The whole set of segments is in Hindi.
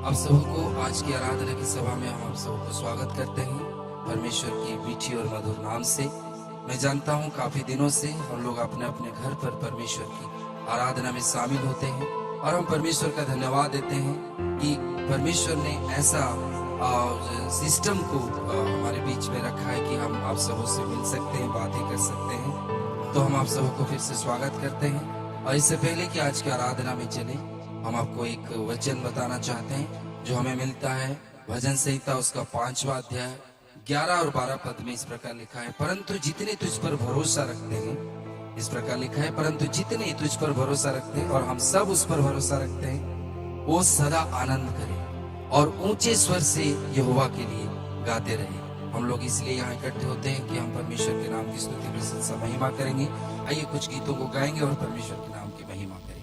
आप सबको आज की आराधना की सभा में हम आप सबको स्वागत करते हैं परमेश्वर की मीठी और मधुर नाम से। मैं जानता हूं काफी दिनों से हम लोग अपने अपने घर पर परमेश्वर की आराधना में शामिल होते हैं और हम परमेश्वर का धन्यवाद देते हैं कि परमेश्वर ने ऐसा सिस्टम को हमारे बीच में रखा है कि हम आप सबों से मिल सकते हैं, बातें कर सकते हैं। तो हम आप सबको फिर से स्वागत करते हैं। और इससे पहले कि आज की आराधना में चले, हम आपको एक वचन बताना चाहते हैं जो हमें मिलता है भजन संहिता उसका 5वां अध्याय 11 और 12 पद में। इस प्रकार लिखा है, परंतु जितने तुझ पर भरोसा रखते हैं, इस प्रकार लिखा है, परंतु जितने तुझ पर भरोसा रखते हैं और हम सब उस पर भरोसा रखते हैं, वो सदा आनंद करे और ऊंचे स्वर से यहोवा के लिए गाते रहे। हम लोग इसलिए यहाँ इकट्ठे होते हैं कि हम परमेश्वर के नाम की स्तुति प्रशंसा महिमा करेंगे। आइए कुछ गीतों को गाएंगे और परमेश्वर के नाम की महिमा करेंगे।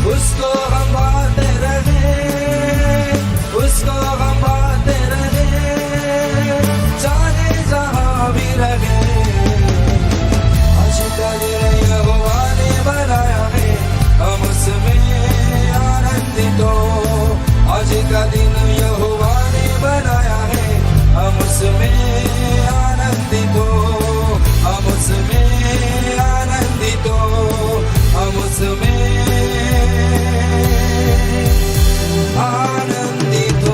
उसको हम बात रहे, उसको हम बात रहे। उसमें आनंदित हो, हम उसमें आनंदित हो, हम उसमें आनंदित हो।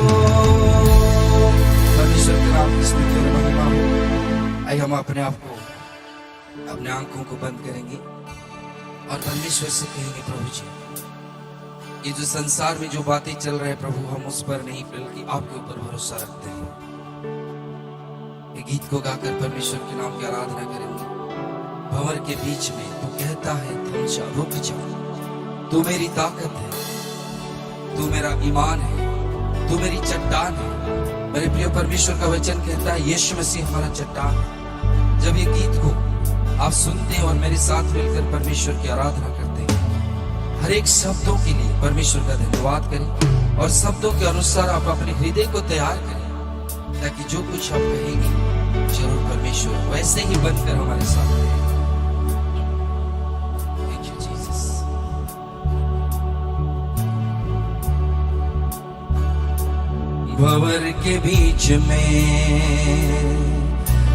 परमेश्वर के नाम की स्तुति और महिमा हो। आइए हम अपने आप को, अपने आंखों को बंद करेंगे और परमेश्वर से कहेंगे, प्रभु जी ये जो संसार में जो बातें चल रहे हैं प्रभु, हम उस पर नहीं बल्कि आपके ऊपर भरोसा रखते हैं। ये गीत को गाकर परमेश्वर के नाम की आराधना करेंगे। भंवर के बीच में तू कहता है थम जा, रुक जा, तू मेरी ताकत है, तू मेरा ईमान है, तू मेरी चट्टान है। मेरे प्रिय परमेश्वर का वचन कहता है यीशु मसीह हमारा चट्टान है। जब ये गीत को आप सुनते हैं और मेरे साथ मिलकर परमेश्वर की आराधना करते हैं, हर एक शब्दों के लिए परमेश्वर का धन्यवाद करें और शब्दों के अनुसार आप अपने हृदय को तैयार करें, ताकि जो कुछ आप कहेंगे जरूर परमेश्वर वैसे ही बनकर हमारे साथ रहे। Thank you, Jesus. भंवर के बीच में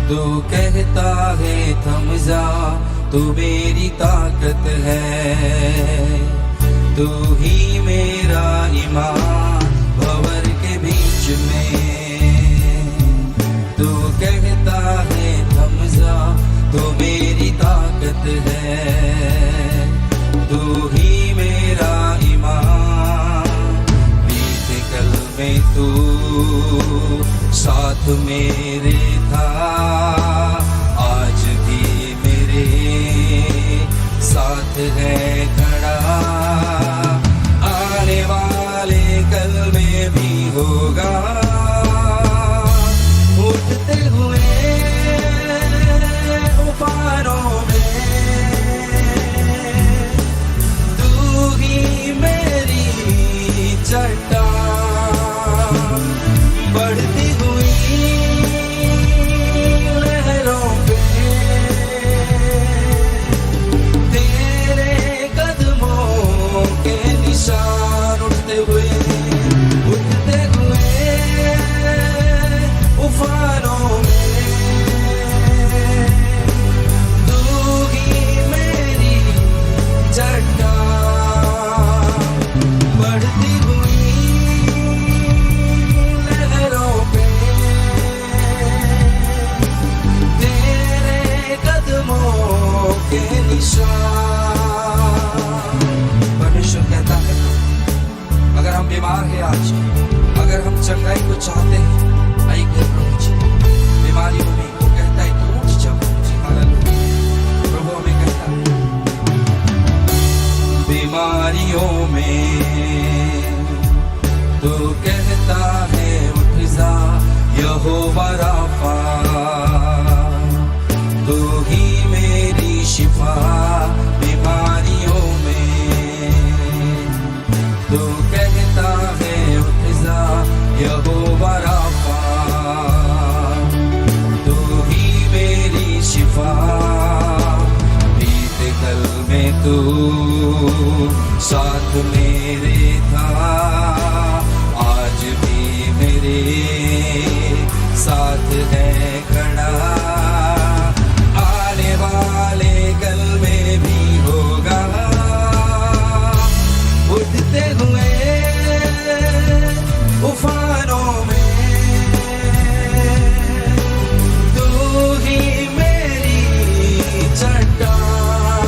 तू कहता है थम जा, तू मेरी ताकत है, तू ही मेरा ईमान। भंवर के बीच में तू कहता है थम जा, तू मेरी ताकत है, तू ही मेरा ईमान। बीते कल में तू साथ मेरे था, आज भी मेरे साथ है खड़ा, आने वाले कल में भी होगा। उठते हुए तूफानों में तू ही मेरी चट्टान, बढ़ती हुई लहरों पे तेरे कदमों के निशान। उठते हुए उफानों में तू ही मेरी चट्टान, बढ़ती हुई लहरों पे तेरे कदमों के निशान। परमेश्वर कहता है अगर हम बीमार हैं आज, अगर हम चंगाई को चाहते हैं, आइए प्रभु जी बीमारियों में वो कहता है तो उठ जा प्रभु जी। हालेलुया। प्रभु हमें कहता है बीमारियों में तो कहता है उठ जा, यहोवा राफा, तू ही मेरी शिफा। बीमारियों में तू कहता है उठ जा, यहोवा राफा, तू ही मेरी शिफा। बीते कल में तू साथ मेरे था, आज भी मेरे साथ है खड़ा, आने वाले कल में भी होगा। उठते हुए उफानों में तू ही मेरी चट्टान,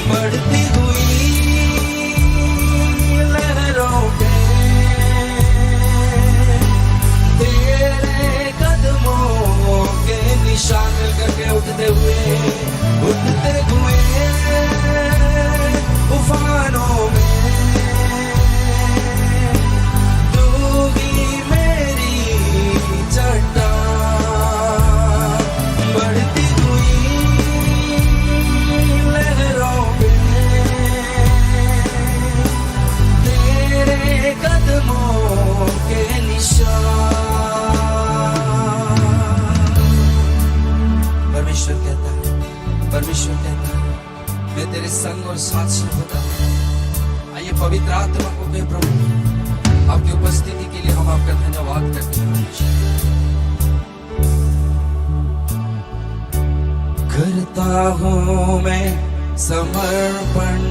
बढ़ती हुई लहरों पे तेरे कदमों के निशान करके उठते हुए उफानों में परमेश्वर कहता है मैं तेरे संग और साथ से होता हूँ। आइए पवित्र आत्मा को कहे प्रभु आपकी उपस्थिति के लिए हम आपका धन्यवाद करते हैं। करता हूँ मैं समर्पण,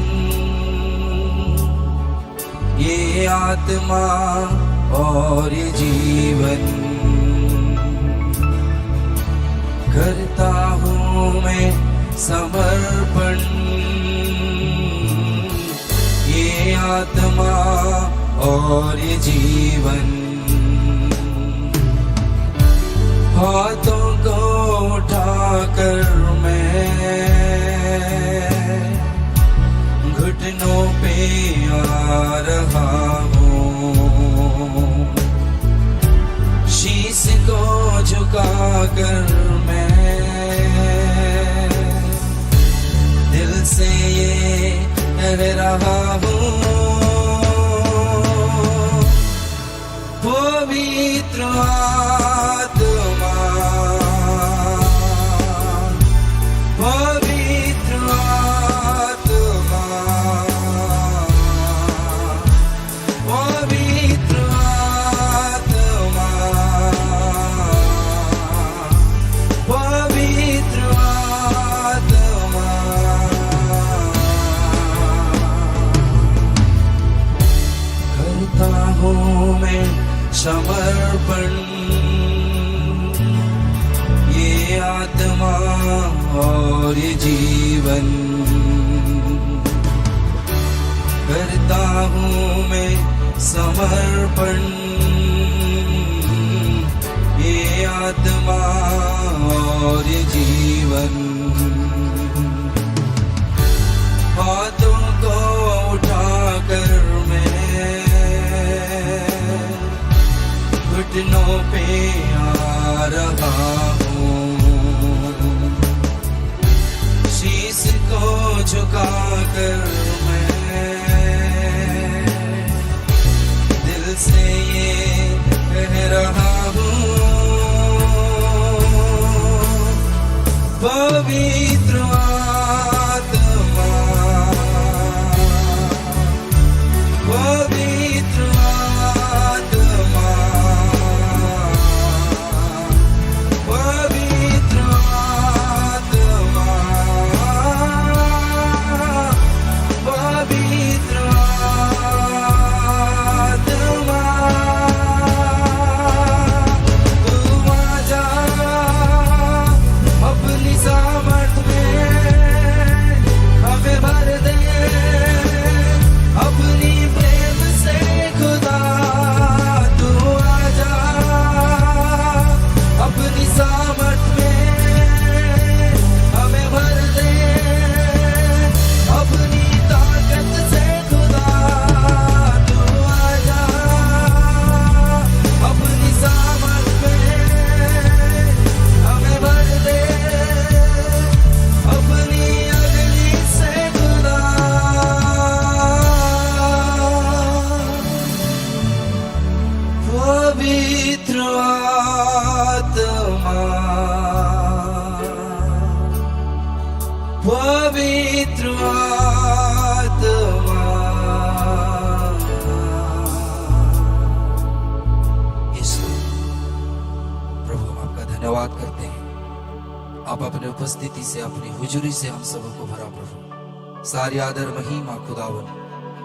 ये आत्मा और ये जीवन। करता हूँ मैं समर्पण, ये आत्मा और ये जीवन। हाथों को उठाकर मैं घुटनों पे आ रहा हूँ, शीश को झुकाकर मैं दिल से ये कह रहा हूँ, पवित्र आत्मा, पवित्र आत्मा, पवित्र आत्मा, पवित्र आत्मा। करता हूँ मैं समर्पण, ये आत्मा और ये जीवन। करता हूँ मैं समर्पण, ये आत्मा और ये जीवन। हाथों को उठाकर मैं घुटनों पे आ रहा हूँ, शीश को झुकाकर मैं दिल से ये कह रहा हूँ, पवित्र आत्मा, पवित्र आत्मा, पवित्र आत्मा, पवित्र आत्मा। तू आजा अपनी सामर्थ में हमें भर दे, अपनी प्रेम से खुदा। तू आजा अपनी सामर्थ में हमें भर दे, अपनी ताकत से खुदा। तू आजा अपनी सामर्थ में हमें भर दे, अपनी अग्नि से खुदा। पवित्र आत्मा, पवित्र आत्मा। यीशु प्रभु, हम आपका धन्यवाद करते हैं। आप अपने उपस्थिति से, अपनी हुजूरी से हम सबको भरा प्रभु। सारी आदर महिमा खुदावन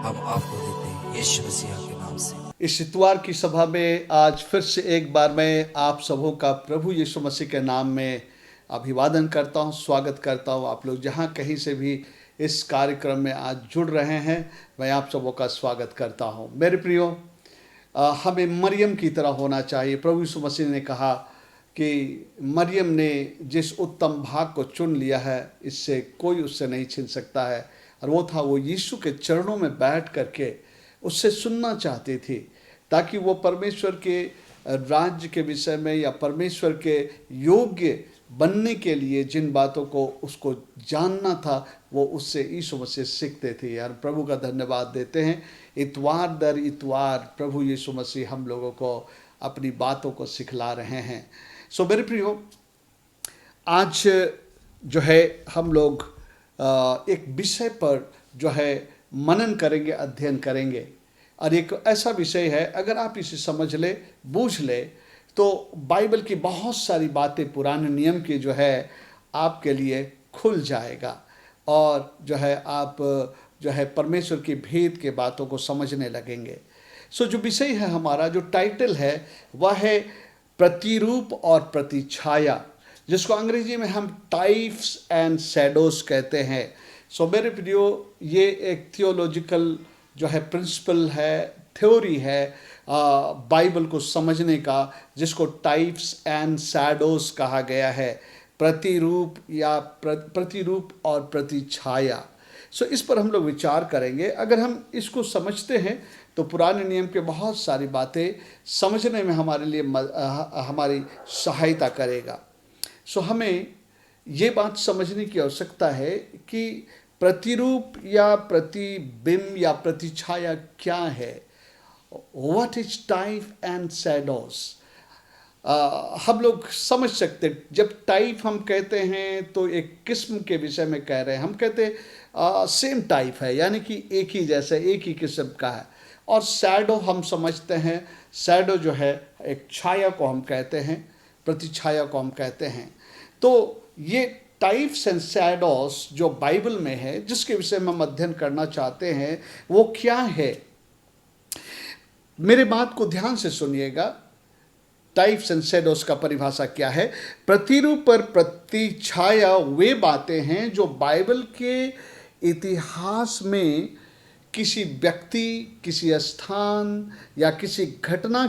हम आपको देते हैं यीशु मसीह के नाम से। इस इतवार की सभा में आज फिर से एक बार मैं आप सबों का प्रभु यीशु मसीह के नाम में अभिवादन करता हूं, स्वागत करता हूं। आप लोग जहां कहीं से भी इस कार्यक्रम में आज जुड़ रहे हैं, मैं आप सबों का स्वागत करता हूं। मेरे प्रियो, हमें मरियम की तरह होना चाहिए। प्रभु यीशु मसीह ने कहा कि मरियम ने जिस उत्तम भाग को चुन लिया है, इससे कोई उससे नहीं छीन सकता है। और वो था, वो यीशु के चरणों में बैठ करके उससे सुनना चाहती थी, ताकि वो परमेश्वर के राज्य के विषय में या परमेश्वर के योग्य बनने के लिए जिन बातों को उसको जानना था, वो उससे यीशु मसीह सीखते थे। यार प्रभु का धन्यवाद देते हैं। इतवार दर इतवार प्रभु यीशु मसीह हम लोगों को अपनी बातों को सिखला रहे हैं। सो मेरे प्रियो, आज जो है हम लोग एक विषय पर जो है मनन करेंगे, अध्ययन करेंगे। और एक ऐसा विषय है, अगर आप इसे समझ ले, बूझ ले, तो बाइबल की बहुत सारी बातें पुराने नियम की जो है आपके लिए खुल जाएगा और जो है आप जो है परमेश्वर की भेद के बातों को समझने लगेंगे। सो जो विषय है हमारा, जो टाइटल है वह है प्रतिरूप और प्रतिछाया, जिसको अंग्रेजी में हम टाइप्स एंड शैडोज कहते हैं। सो मेरे प्रियो, ये एक थियोलॉजिकल जो है प्रिंसिपल है, थ्योरी है बाइबल को समझने का, जिसको टाइप्स एंड शैडोज कहा गया है, प्रतिरूप या प्रतिरूप और प्रतिछाया। सो इस पर हम लोग विचार करेंगे। अगर हम इसको समझते हैं तो पुराने नियम के बहुत सारी बातें समझने में हमारे लिए हमारी सहायता करेगा। सो हमें ये बात समझने की आवश्यकता है कि प्रतिरूप या प्रतिबिंब या प्रतिछाया क्या है। What is type and shadows. हम लोग समझ सकते, जब टाइप हम कहते हैं तो एक किस्म के विषय में कह रहे हैं। हम कहते हैं सेम टाइप है, यानी कि एक ही जैसा, एक ही किस्म का है। और शैडो हम समझते हैं, शैडो जो है एक छाया को हम कहते हैं, प्रतिछाया को हम कहते हैं। तो ये टाइप्स एंड शैडोज जो बाइबल में है, जिसके विषय में हम अध्ययन करना चाहते हैं, वो क्या है। मेरे बात को ध्यान से सुनिएगा। टाइप्स एंड शैडोज का परिभाषा क्या है। प्रतिरूप पर प्रतिछाया वे बातें हैं जो बाइबल के इतिहास में किसी व्यक्ति, किसी स्थान या किसी घटना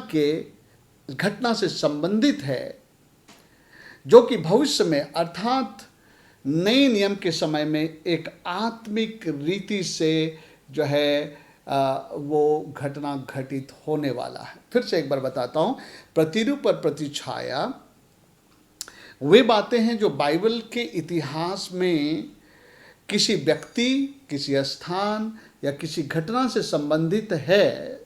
से संबंधित है, जो कि भविष्य में अर्थात नए नियम के समय में एक आत्मिक रीति से जो है वो घटना घटित होने वाला है। फिर से एक बार बताता हूँ। प्रतिरूप और प्रतिछाया वे बातें हैं जो बाइबल के इतिहास में किसी व्यक्ति, किसी स्थान या किसी घटना से संबंधित है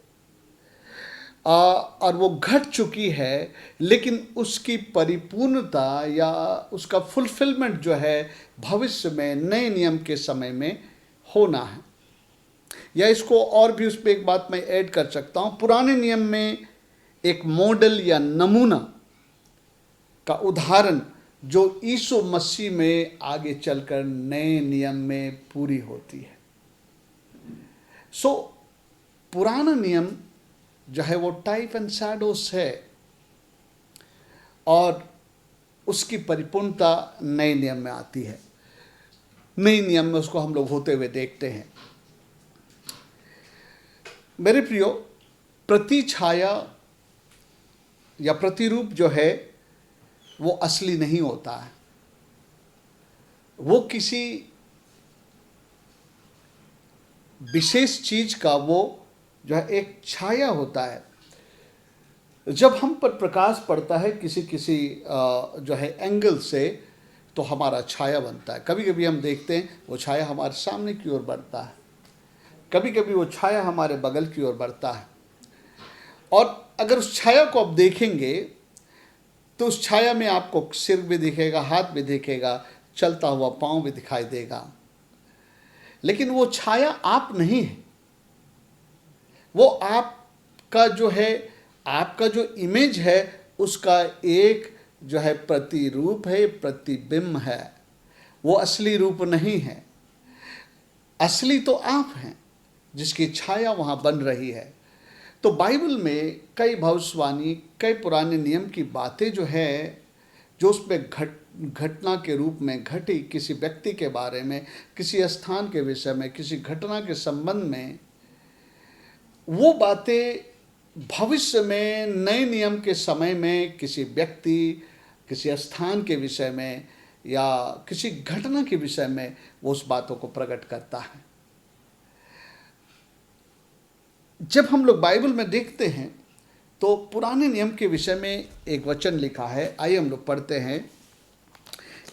और वो घट चुकी है, लेकिन उसकी परिपूर्णता या उसका फुलफिलमेंट जो है भविष्य में नए नियम के समय में होना है। या इसको और भी उस पर एक बात मैं ऐड कर सकता हूँ। पुराने नियम में एक मॉडल या नमूना का उदाहरण जो यीशु मसीह में आगे चलकर नए नियम में पूरी होती है। सो पुराना नियम जो है वो टाइप एंड शैडोस है और उसकी परिपूर्णता नए नियम में आती है। नए नियम में उसको हम लोग होते हुए देखते हैं। मेरे प्रियो, प्रतिछाया या प्रतिरूप जो है वो असली नहीं होता है। वो किसी विशेष चीज का वो जो है एक छाया होता है। जब हम पर प्रकाश पड़ता है किसी जो है एंगल से, तो हमारा छाया बनता है। कभी कभी हम देखते हैं वो छाया हमारे सामने की ओर बढ़ता है, कभी कभी वो छाया हमारे बगल की ओर बढ़ता है। और अगर उस छाया को आप देखेंगे तो उस छाया में आपको सिर भी दिखेगा, हाथ भी दिखेगा, चलता हुआ पाँव भी दिखाई देगा, लेकिन वो छाया आप नहीं है। वो आपका जो है, आपका जो इमेज है उसका एक जो है प्रतिरूप है, प्रतिबिंब है। वो असली रूप नहीं है। असली तो आप हैं जिसकी छाया वहाँ बन रही है। तो बाइबल में कई भविष्यवाणी, कई पुराने नियम की बातें जो है, जो उसमें घटना के रूप में घटी, किसी व्यक्ति के बारे में, किसी स्थान के विषय में, किसी घटना के संबंध में, वो बातें भविष्य में नए नियम के समय में किसी व्यक्ति, किसी स्थान के विषय में या किसी घटना के विषय में वो उस बातों को प्रकट करता है। जब हम लोग बाइबल में देखते हैं तो पुराने नियम के विषय में एक वचन लिखा है। आइए हम लोग पढ़ते हैं।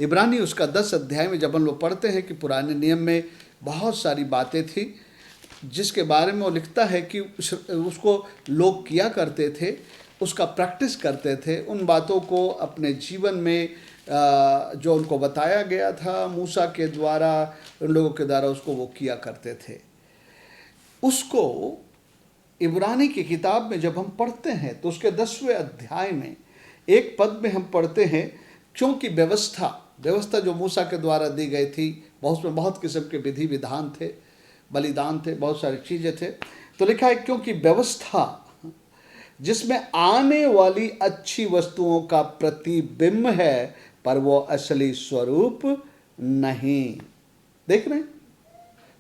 इब्रानी उसका 10 अध्याय में जब हम लोग पढ़ते हैं कि पुराने नियम में बहुत सारी बातें थी जिसके बारे में वो लिखता है कि उसको लोग किया करते थे, उसका प्रैक्टिस करते थे, उन बातों को अपने जीवन में जो उनको बताया गया था मूसा के द्वारा, उन लोगों के द्वारा उसको वो किया करते थे। उसको इब्रानी की किताब में जब हम पढ़ते हैं तो उसके 10वें अध्याय में एक पद में हम पढ़ते हैं, क्योंकि व्यवस्था व्यवस्था जो मूसा के द्वारा दी गई थी, उसमें बहुत किस्म के विधि विधान थे, बलिदान थे, बहुत सारी चीज़ें थे। तो लिखा है क्योंकि व्यवस्था जिसमें आने वाली अच्छी वस्तुओं का प्रतिबिंब है, पर वो असली स्वरूप नहीं। देख रहे हैं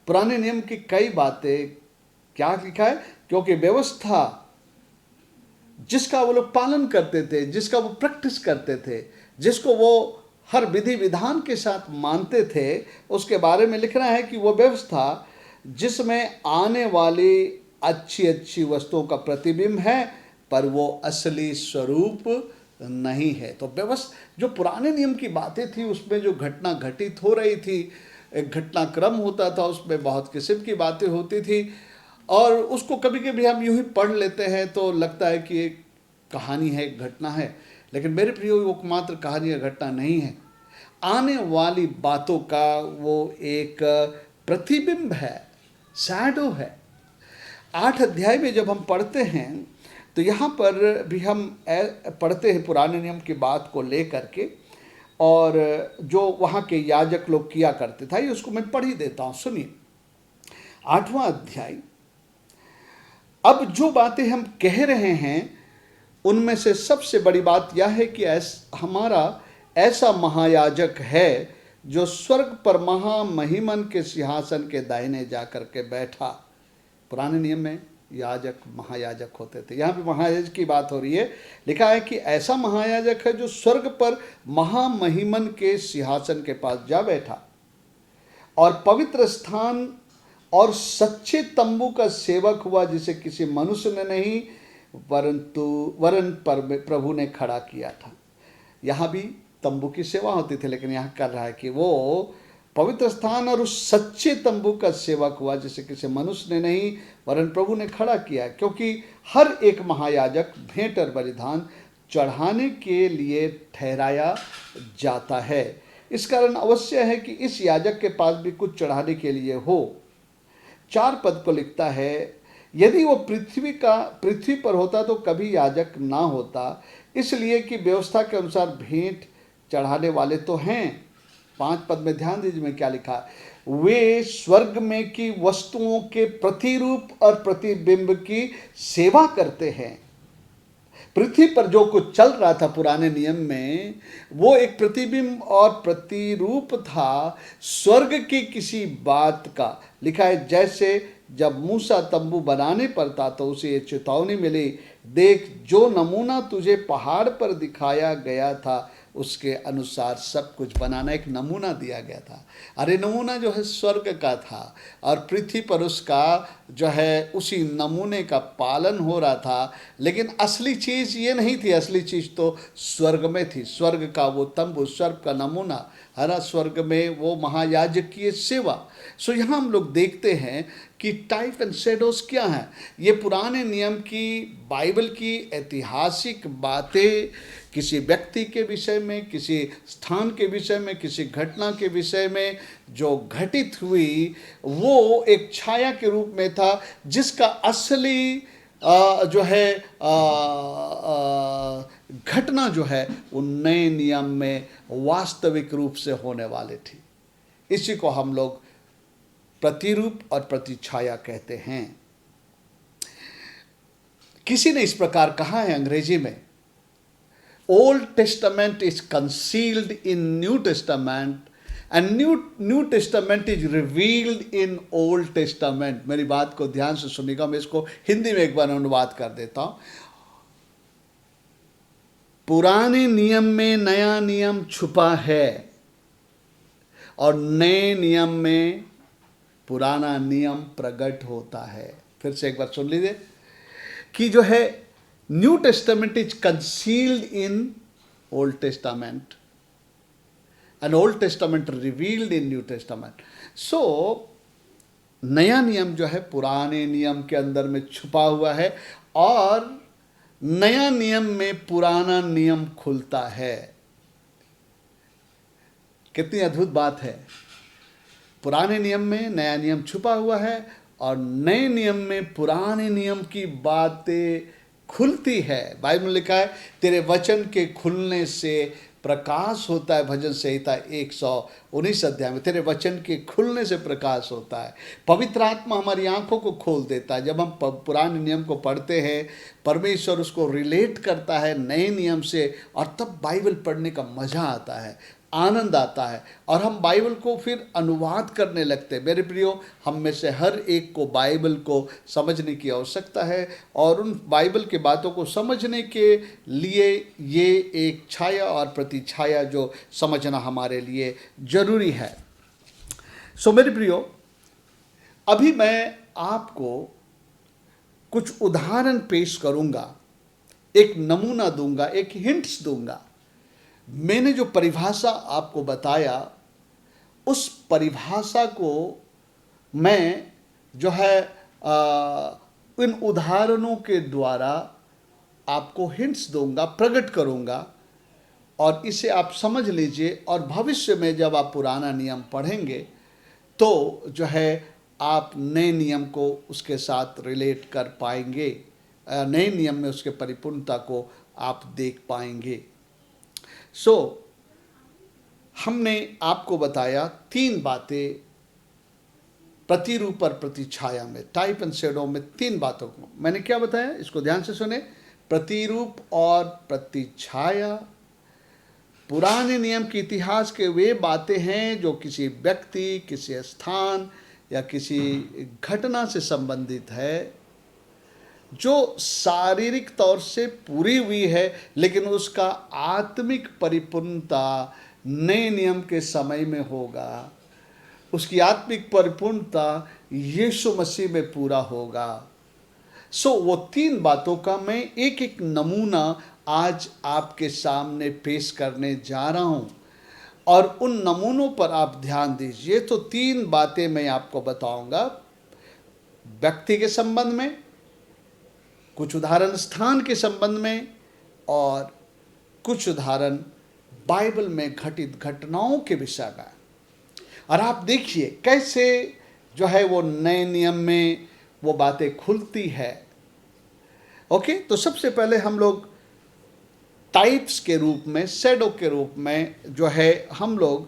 पुराने नियम की कई बातें, क्या लिखा है, क्योंकि व्यवस्था जिसका वो लोग पालन करते थे, जिसका वो प्रैक्टिस करते थे, जिसको वो हर विधि विधान के साथ मानते थे, उसके बारे में लिख रहा है कि वो व्यवस्था जिसमें आने वाली अच्छी अच्छी वस्तुओं का प्रतिबिंब है, पर वो असली स्वरूप नहीं है। तो व्यवस्था जो पुराने नियम की बातें थी, उसमें जो घटना घटित हो रही थी, एक घटनाक्रम होता था, उसमें बहुत किस्म की बातें होती थी, और उसको कभी कभी हम यूं ही पढ़ लेते हैं तो लगता है कि एक कहानी है, एक घटना है। लेकिन मेरे प्रियो, वो मात्र कहानी या घटना नहीं है, आने वाली बातों का वो एक प्रतिबिंब है, शैडो है। 8 अध्याय में जब हम पढ़ते हैं तो यहाँ पर भी हम पढ़ते हैं पुराने नियम की बात को लेकर के, और जो वहाँ के याजक लोग किया करते थे, ये उसको मैं पढ़ ही देता हूँ, सुनिए। 8वां अध्याय। अब जो बातें हम कह रहे हैं उनमें से सबसे बड़ी बात यह है कि हमारा ऐसा महायाजक है जो स्वर्ग पर महामहिमन के सिंहासन के दाहिने जाकर के बैठा। पुराने नियम में याजक महायाजक होते थे, यहाँ पे महायाजक की बात हो रही है। लिखा है कि ऐसा महायाजक है जो स्वर्ग पर महामहिमन के सिंहासन के पास जा बैठा और पवित्र स्थान और सच्चे तंबू का सेवक हुआ, जिसे किसी मनुष्य ने नहीं वरन प्रभु ने खड़ा किया था। यहाँ भी तंबू की सेवा होती थी, लेकिन यहाँ कर रहा है कि वो पवित्र स्थान और उस सच्चे तंबू का सेवक हुआ, जिसे किसी मनुष्य ने नहीं वरन प्रभु ने खड़ा किया। क्योंकि हर एक महायाजक भेंट और बलिदान चढ़ाने के लिए ठहराया जाता है। इस कारण अवश्य है कि इस याजक के पास भी कुछ चढ़ाने के लिए हो। 4 पद को लिखता है, यदि वो पृथ्वी पर होता तो कभी याजक ना होता, इसलिए कि व्यवस्था के अनुसार भेंट चढ़ाने वाले तो हैं। 5 पद में ध्यान दीजिए में क्या लिखा है, वे स्वर्ग में की वस्तुओं के प्रतिरूप और प्रतिबिंब की सेवा करते हैं। पृथ्वी पर जो कुछ चल रहा था पुराने नियम में, वो एक प्रतिबिंब और प्रतिरूप था स्वर्ग की किसी बात का। लिखा है, जैसे जब मूसा तंबू बनाने पर था तो उसे ये चेतावनी मिली, देख जो नमूना तुझे पहाड़ पर दिखाया गया था उसके अनुसार सब कुछ बनाना। एक नमूना दिया गया था। अरे नमूना जो है स्वर्ग का था, और पृथ्वी पर उसका जो है उसी नमूने का पालन हो रहा था। लेकिन असली चीज़ ये नहीं थी, असली चीज़ तो स्वर्ग में थी। स्वर्ग का वो तंबू, स्वर्ग का नमूना है ना, स्वर्ग में वो महायाजकीय सेवा। सो यहाँ हम लोग देखते हैं कि टाइप एंड शेडोज क्या हैं। ये पुराने नियम की, बाइबल की ऐतिहासिक बातें किसी व्यक्ति के विषय में, किसी स्थान के विषय में, किसी घटना के विषय में जो घटित हुई, वो एक छाया के रूप में था, जिसका असली जो है घटना जो है वो नए नियम में वास्तविक रूप से होने वाली थी। इसी को हम लोग प्रतिरूप और प्रतिछाया कहते हैं। किसी ने इस प्रकार कहा है अंग्रेजी में, old testament is concealed in New testament and new Testament is revealed in Old testament. मेरी बात को ध्यान से सुनिएगा, मैं इसको हिंदी में एक बार अनुवाद कर देता हूं। पुराने नियम में नया नियम छुपा है और नए नियम में पुराना नियम प्रकट होता है। फिर से एक बार सुन लीजिए कि जो है New Testament is concealed in Old Testament and Old Testament revealed in New Testament. So नया नियम जो है पुराने नियम के अंदर में छुपा हुआ है, और नया नियम में पुराना नियम खुलता है। कितनी अद्भुत बात है। पुराने नियम में नया नियम छुपा हुआ है, और नए नियम में पुराने नियम की बातें खुलती है। बाइबल में लिखा है, तेरे वचन के खुलने से प्रकाश होता है। भजन संहिता 119 अध्याय में, तेरे वचन के खुलने से प्रकाश होता है। पवित्र आत्मा हमारी आंखों को खोल देता है। जब हम पुराने नियम को पढ़ते हैं, परमेश्वर उसको रिलेट करता है नए नियम से, और तब बाइबल पढ़ने का मज़ा आता है, आनंद आता है, और हम बाइबल को फिर अनुवाद करने लगते हैं। मेरे प्रियो, हम में से हर एक को बाइबल को समझने की आवश्यकता है, और उन बाइबल के बातों को समझने के लिए ये एक छाया और प्रतिछाया जो समझना हमारे लिए जरूरी है। सो मेरे प्रियो, अभी मैं आपको कुछ उदाहरण पेश करूंगा, एक नमूना दूंगा, एक हिंट्स दूंगा। मैंने जो परिभाषा आपको बताया, उस परिभाषा को मैं जो है इन उदाहरणों के द्वारा आपको हिंट्स दूंगा, प्रकट करूंगा, और इसे आप समझ लीजिए। और भविष्य में जब आप पुराना नियम पढ़ेंगे तो जो है आप नए नियम को उसके साथ रिलेट कर पाएंगे, नए नियम में उसके परिपूर्णता को आप देख पाएंगे। हमने आपको बताया 3 बातें प्रतिरूप और प्रतिछाया में, टाइप एंड शैडो में 3 बातों को मैंने क्या बताया, इसको ध्यान से सुने। प्रतिरूप और प्रतिछाया पुराने नियम के इतिहास के वे बातें हैं जो किसी व्यक्ति, किसी स्थान या किसी घटना से संबंधित है, जो शारीरिक तौर से पूरी हुई है, लेकिन उसका आत्मिक परिपूर्णता नए नियम के समय में होगा। उसकी आत्मिक परिपूर्णता यीशु मसीह में पूरा होगा। वो 3 बातों का मैं एक एक नमूना आज आपके सामने पेश करने जा रहा हूं, और उन नमूनों पर आप ध्यान दीजिए। तो 3 बातें मैं आपको बताऊंगा, व्यक्ति के संबंध में, कुछ उदाहरण स्थान के संबंध में, और कुछ उदाहरण बाइबल में घटित घटनाओं के विषय में। और आप देखिए कैसे जो है वो नए नियम में वो बातें खुलती है। ओके, तो सबसे पहले हम लोग टाइप्स के रूप में, शैडो के रूप में जो है हम लोग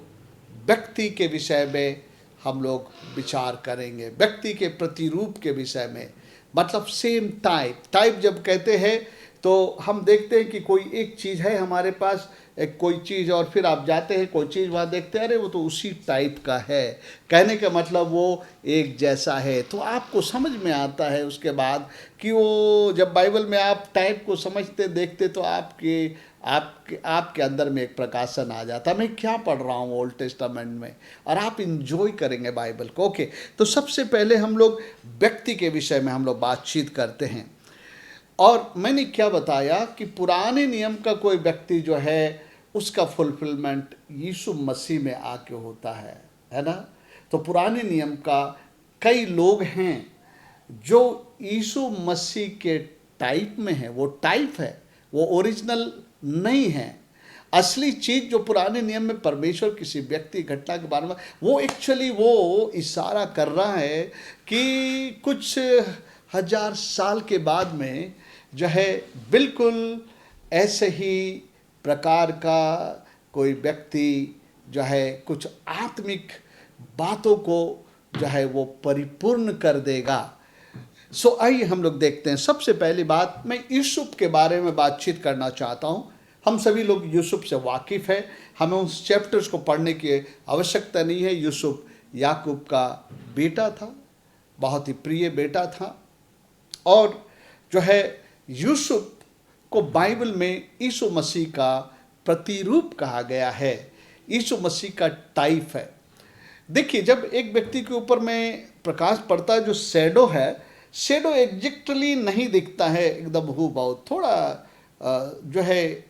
व्यक्ति के विषय में हम लोग विचार करेंगे, व्यक्ति के प्रतिरूप के विषय में। मतलब सेम टाइप जब कहते हैं तो हम देखते हैं कि कोई एक चीज़ है हमारे पास, एक कोई चीज़, और फिर आप जाते हैं कोई चीज़ वहाँ देखते हैं, अरे वो तो उसी टाइप का है। कहने का मतलब वो एक जैसा है। तो आपको समझ में आता है उसके बाद कि वो जब बाइबल में आप टाइप को समझते देखते तो आपके अंदर में एक प्रकाशन आ जाता। मैं क्या पढ़ रहा हूँ ओल्ड टेस्टामेंट में, और आप इंजॉय करेंगे बाइबल को। ओके, तो सबसे पहले हम लोग व्यक्ति के विषय में हम लोग बातचीत करते हैं। और मैंने क्या बताया कि पुराने नियम का कोई व्यक्ति जो है उसका फुलफिलमेंट यीशु मसीह में आके होता है ना। तो पुराने नियम का कई लोग हैं जो यीशु मसीह के टाइप में है। वो टाइप है, वो ओरिजिनल नहीं है। असली चीज़ जो पुराने नियम में परमेश्वर किसी व्यक्ति घटना के बारे में, वो एक्चुअली वो इशारा कर रहा है कि कुछ 1000 साल के बाद में जो है बिल्कुल ऐसे ही प्रकार का कोई व्यक्ति जो है कुछ आत्मिक बातों को जो है वो परिपूर्ण कर देगा। आइए हम लोग देखते हैं। सबसे पहली बात, मैं यूसुफ के बारे में बातचीत करना चाहता हूँ। हम सभी लोग यूसुफ से वाकिफ़ है, हमें उस चैप्टर्स को पढ़ने की आवश्यकता नहीं है। यूसुफ याकूब का बेटा था, बहुत ही प्रिय बेटा था, और जो है यूसुफ को बाइबल में यीशु मसीह का प्रतिरूप कहा गया है, यीशु मसीह का टाइप है। देखिए, जब एक व्यक्ति के ऊपर में प्रकाश पड़ता है, जो शैडो है, शैडो एग्जैक्टली नहीं दिखता है एकदम हूबहू, थोड़ा जो है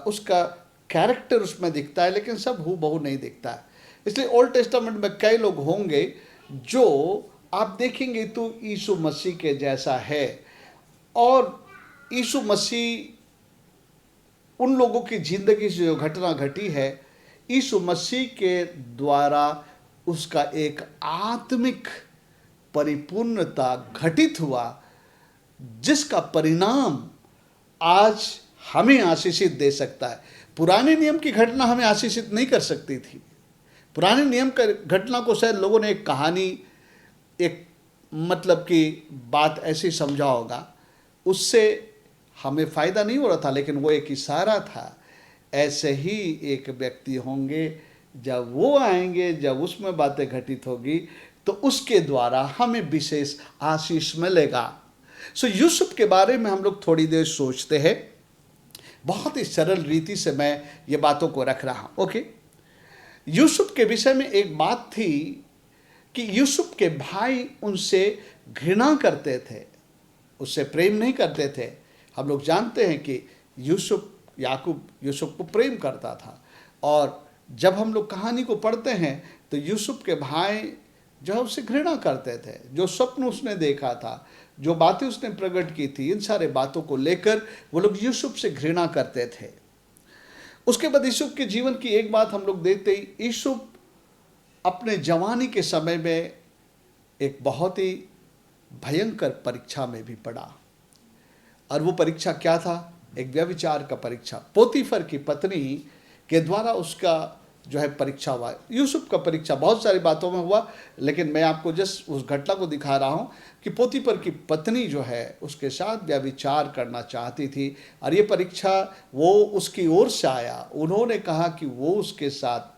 उसका कैरेक्टर उसमें दिखता है, लेकिन सब हूबहू नहीं दिखता है। इसलिए ओल्ड टेस्टामेंट में कई लोग होंगे जो आप देखेंगे तो यीशु मसीह के जैसा है, और यीशु मसीह उन लोगों की ज़िंदगी से जो घटना घटी है, यीशु मसीह के द्वारा उसका एक आत्मिक परिपूर्णता घटित हुआ, जिसका परिणाम आज हमें आशीषित दे सकता है। पुराने नियम की घटना हमें आशीषित नहीं कर सकती थी। पुराने नियम का घटना को शायद लोगों ने एक कहानी, एक मतलब कि बात ऐसी समझा होगा, उससे हमें फ़ायदा नहीं हो रहा था, लेकिन वो एक इशारा था। ऐसे ही एक व्यक्ति होंगे, जब वो आएंगे, जब उसमें बातें घटित होगी, तो उसके द्वारा हमें विशेष आशीष मिलेगा। सो यूसुफ के बारे में हम लोग थोड़ी देर सोचते हैं। बहुत ही सरल रीति से मैं ये बातों को रख रहा हूँ। ओके, यूसुफ के विषय में एक बात थी कि यूसुफ के भाई उनसे घृणा करते थे, उससे प्रेम नहीं करते थे। हम लोग जानते हैं कि याकूब यूसुफ को प्रेम करता था, और जब हम लोग कहानी को पढ़ते हैं तो यूसुफ के भाई जो है उससे घृणा करते थे। जो स्वप्न उसने देखा था, जो बातें उसने प्रकट की थी, इन सारे बातों को लेकर वो लोग यूसुफ से घृणा करते थे। उसके बाद यूसुफ के जीवन की एक बात हम लोग देखते ही, यूसुफ अपने जवानी के समय में एक बहुत ही भयंकर परीक्षा में भी पड़ा। और वो परीक्षा क्या था? एक व्यभिचार का परीक्षा। पोतीफर की पत्नी के द्वारा उसका जो है परीक्षा हुआ। यूसुफ का परीक्षा बहुत सारी बातों में हुआ, लेकिन मैं आपको जस्ट उस घटना को दिखा रहा हूँ कि पोतीफर की पत्नी जो है उसके साथ व्यभिचार करना चाहती थी, और ये परीक्षा वो उसकी ओर से आया। उन्होंने कहा कि वो उसके साथ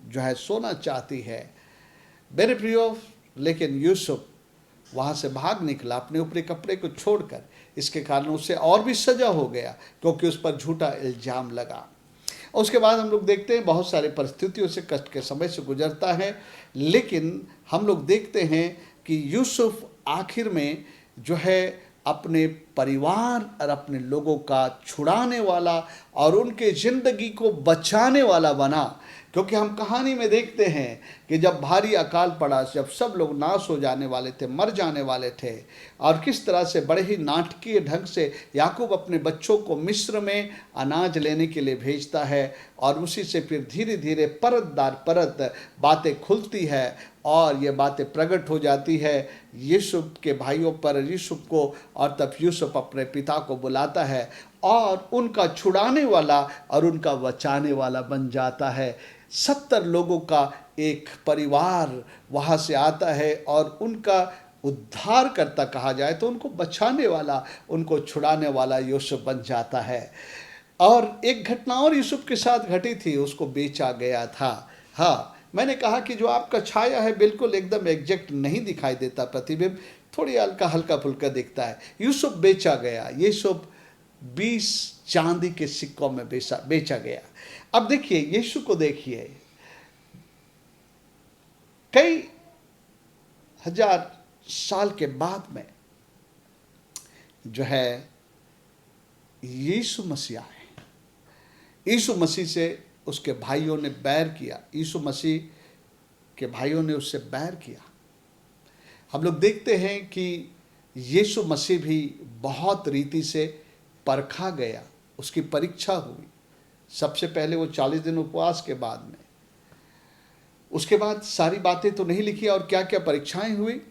जो है सोना चाहती है। मेरे प्रियो, लेकिन यूसुफ वहाँ से भाग निकला अपने ऊपरी कपड़े को छोड़कर। इसके कारण उससे और भी सजा हो गया, क्योंकि उस पर झूठा इल्जाम लगा। उसके बाद हम लोग देखते हैं बहुत सारी परिस्थितियों से, कष्ट के समय से गुजरता है, लेकिन हम लोग देखते हैं कि यूसुफ आखिर में जो है अपने परिवार और अपने लोगों का छुड़ाने वाला और उनके ज़िंदगी को बचाने वाला बना। क्योंकि हम कहानी में देखते हैं कि जब भारी अकाल पड़ा, जब सब लोग नाश हो जाने वाले थे, मर जाने वाले थे, और किस तरह से बड़े ही नाटकीय ढंग से याकूब अपने बच्चों को मिस्र में अनाज लेने के लिए भेजता है, और उसी से फिर धीरे धीरे परत दर परत बातें खुलती है और ये बातें प्रकट हो जाती है यूसुफ के भाइयों पर, यूसुफ को। और तब यूसुफ अपने पिता को बुलाता है और उनका छुड़ाने वाला और उनका बचाने वाला बन जाता है। 70 लोगों का एक परिवार वहाँ से आता है और उनका उद्धार करता कहा जाए तो उनको बचाने वाला, उनको छुड़ाने वाला यूसुफ बन जाता है। और एक घटना और यूसुफ के साथ घटी थी, उसको बेचा गया था। हाँ, मैंने कहा कि जो आपका छाया है बिल्कुल एकदम एग्जैक्ट नहीं दिखाई देता, प्रतिबिंब थोड़ी हल्का फुल्का दिखता है। यूसुफ बेचा गया। यूसुफ 20 चांदी के सिक्कों में बेचा गया। अब देखिए, यीशु को देखिए, कई हजार साल के बाद में जो है यीशु मसीह आए। यीशु मसीह से उसके भाइयों ने बैर किया, यीशु मसीह के भाइयों ने उससे बैर किया। हम लोग देखते हैं कि यीशु मसीह भी बहुत रीति से परखा गया, उसकी परीक्षा हुई। सबसे पहले वो 40 दिन उपवास के बाद में, उसके बाद सारी बातें तो नहीं लिखी और क्या क्या परीक्षाएं हुई,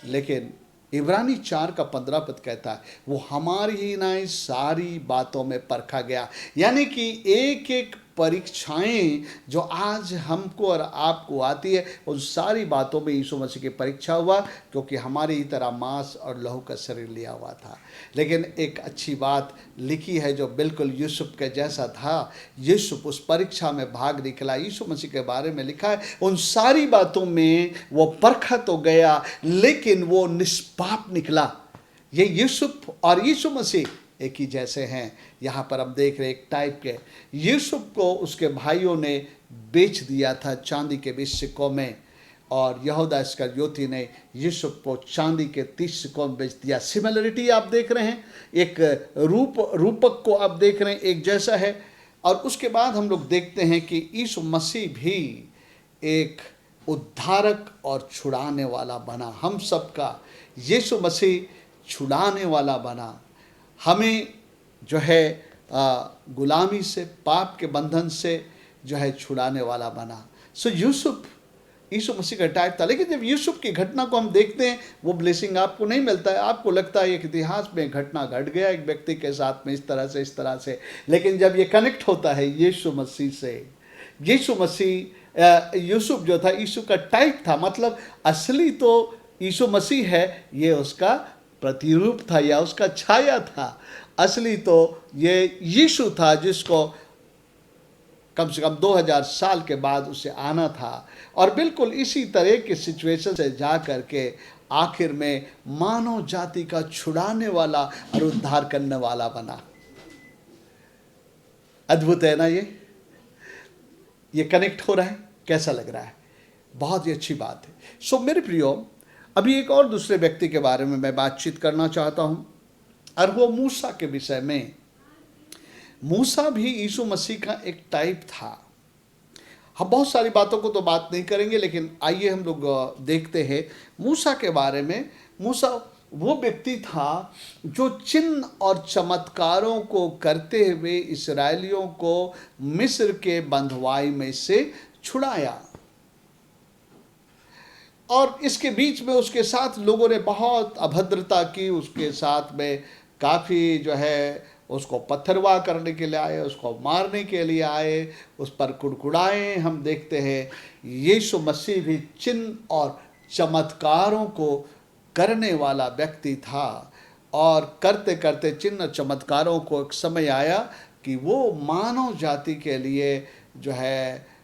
लेकिन इब्रानी 4 का 15 पद कहता है वो हमारी ही नहीं सारी बातों में परखा गया। यानी कि एक एक परीक्षाएं जो आज हमको और आपको आती है, उन सारी बातों में यीशु मसीह की परीक्षा हुआ, क्योंकि हमारी ही तरह मांस और लहू का शरीर लिया हुआ था। लेकिन एक अच्छी बात लिखी है जो बिल्कुल यूसुफ के जैसा था। यूसुफ उस परीक्षा में भाग निकला। यीशु मसीह के बारे में लिखा है उन सारी बातों में वो परखा तो गया, लेकिन वो निष्पाप निकला। ये यूसुफ और यीशु मसीह एक ही जैसे हैं। यहाँ पर हम देख रहे एक टाइप के, यूसुफ को उसके भाइयों ने बेच दिया था चांदी के 20 सिक्कों में, और यहूदा इस्करियोती ने यूसुफ को चांदी के 30 सिक्कों में बेच दिया। सिमिलरिटी आप देख रहे हैं, एक रूपक को आप देख रहे हैं, एक जैसा है। और उसके बाद हम लोग देखते हैं कि यीशु मसीह भी एक उद्धारक और छुड़ाने वाला बना। हम सबका यीशु मसीह छुड़ाने वाला बना, हमें जो है गुलामी से, पाप के बंधन से जो है छुड़ाने वाला बना। सो यूसुफ यीशु मसीह का टाइप था। लेकिन जब यूसुफ की घटना को हम देखते हैं, वो ब्लेसिंग आपको नहीं मिलता है, आपको लगता है एक इतिहास में घटना घट गया एक व्यक्ति के साथ में इस तरह से। लेकिन जब ये कनेक्ट होता है यीशु मसीह से, यीशु मसीह, यूसुफ जो था यीशु का टाइप था, मतलब असली तो यीशु मसीह है, ये उसका प्रतिरूप था या उसका छाया था। असली तो ये यीशु था जिसको कम से कम 2000 साल के बाद उसे आना था, और बिल्कुल इसी तरह के सिचुएशन से जा करके आखिर में मानव जाति का छुड़ाने वाला और उद्धार करने वाला बना। अद्भुत है ना ये कनेक्ट हो रहा है, कैसा लग रहा है? बहुत ही अच्छी बात है। सो मेरे प्रियो, अभी एक और दूसरे व्यक्ति के बारे में मैं बातचीत करना चाहता हूं, और वो मूसा के विषय में। मूसा भी यीशु मसीह का एक टाइप था। हम बहुत सारी बातों को तो बात नहीं करेंगे, लेकिन आइए हम लोग देखते हैं मूसा के बारे में। मूसा वो व्यक्ति था जो चिन्ह और चमत्कारों को करते हुए इस्राएलियों को मिस्र के बंधुआई में से छुड़ाया, और इसके बीच में उसके साथ लोगों ने बहुत अभद्रता की, उसके साथ में काफ़ी जो है उसको पत्थरवाह करने के लिए आए, उसको मारने के लिए आए, उस पर कुड़कुड़ाए। हम देखते हैं यीशु मसीह भी चिन्ह और चमत्कारों को करने वाला व्यक्ति था, और करते करते चिन्ह चमत्कारों को एक समय आया कि वो मानव जाति के लिए जो है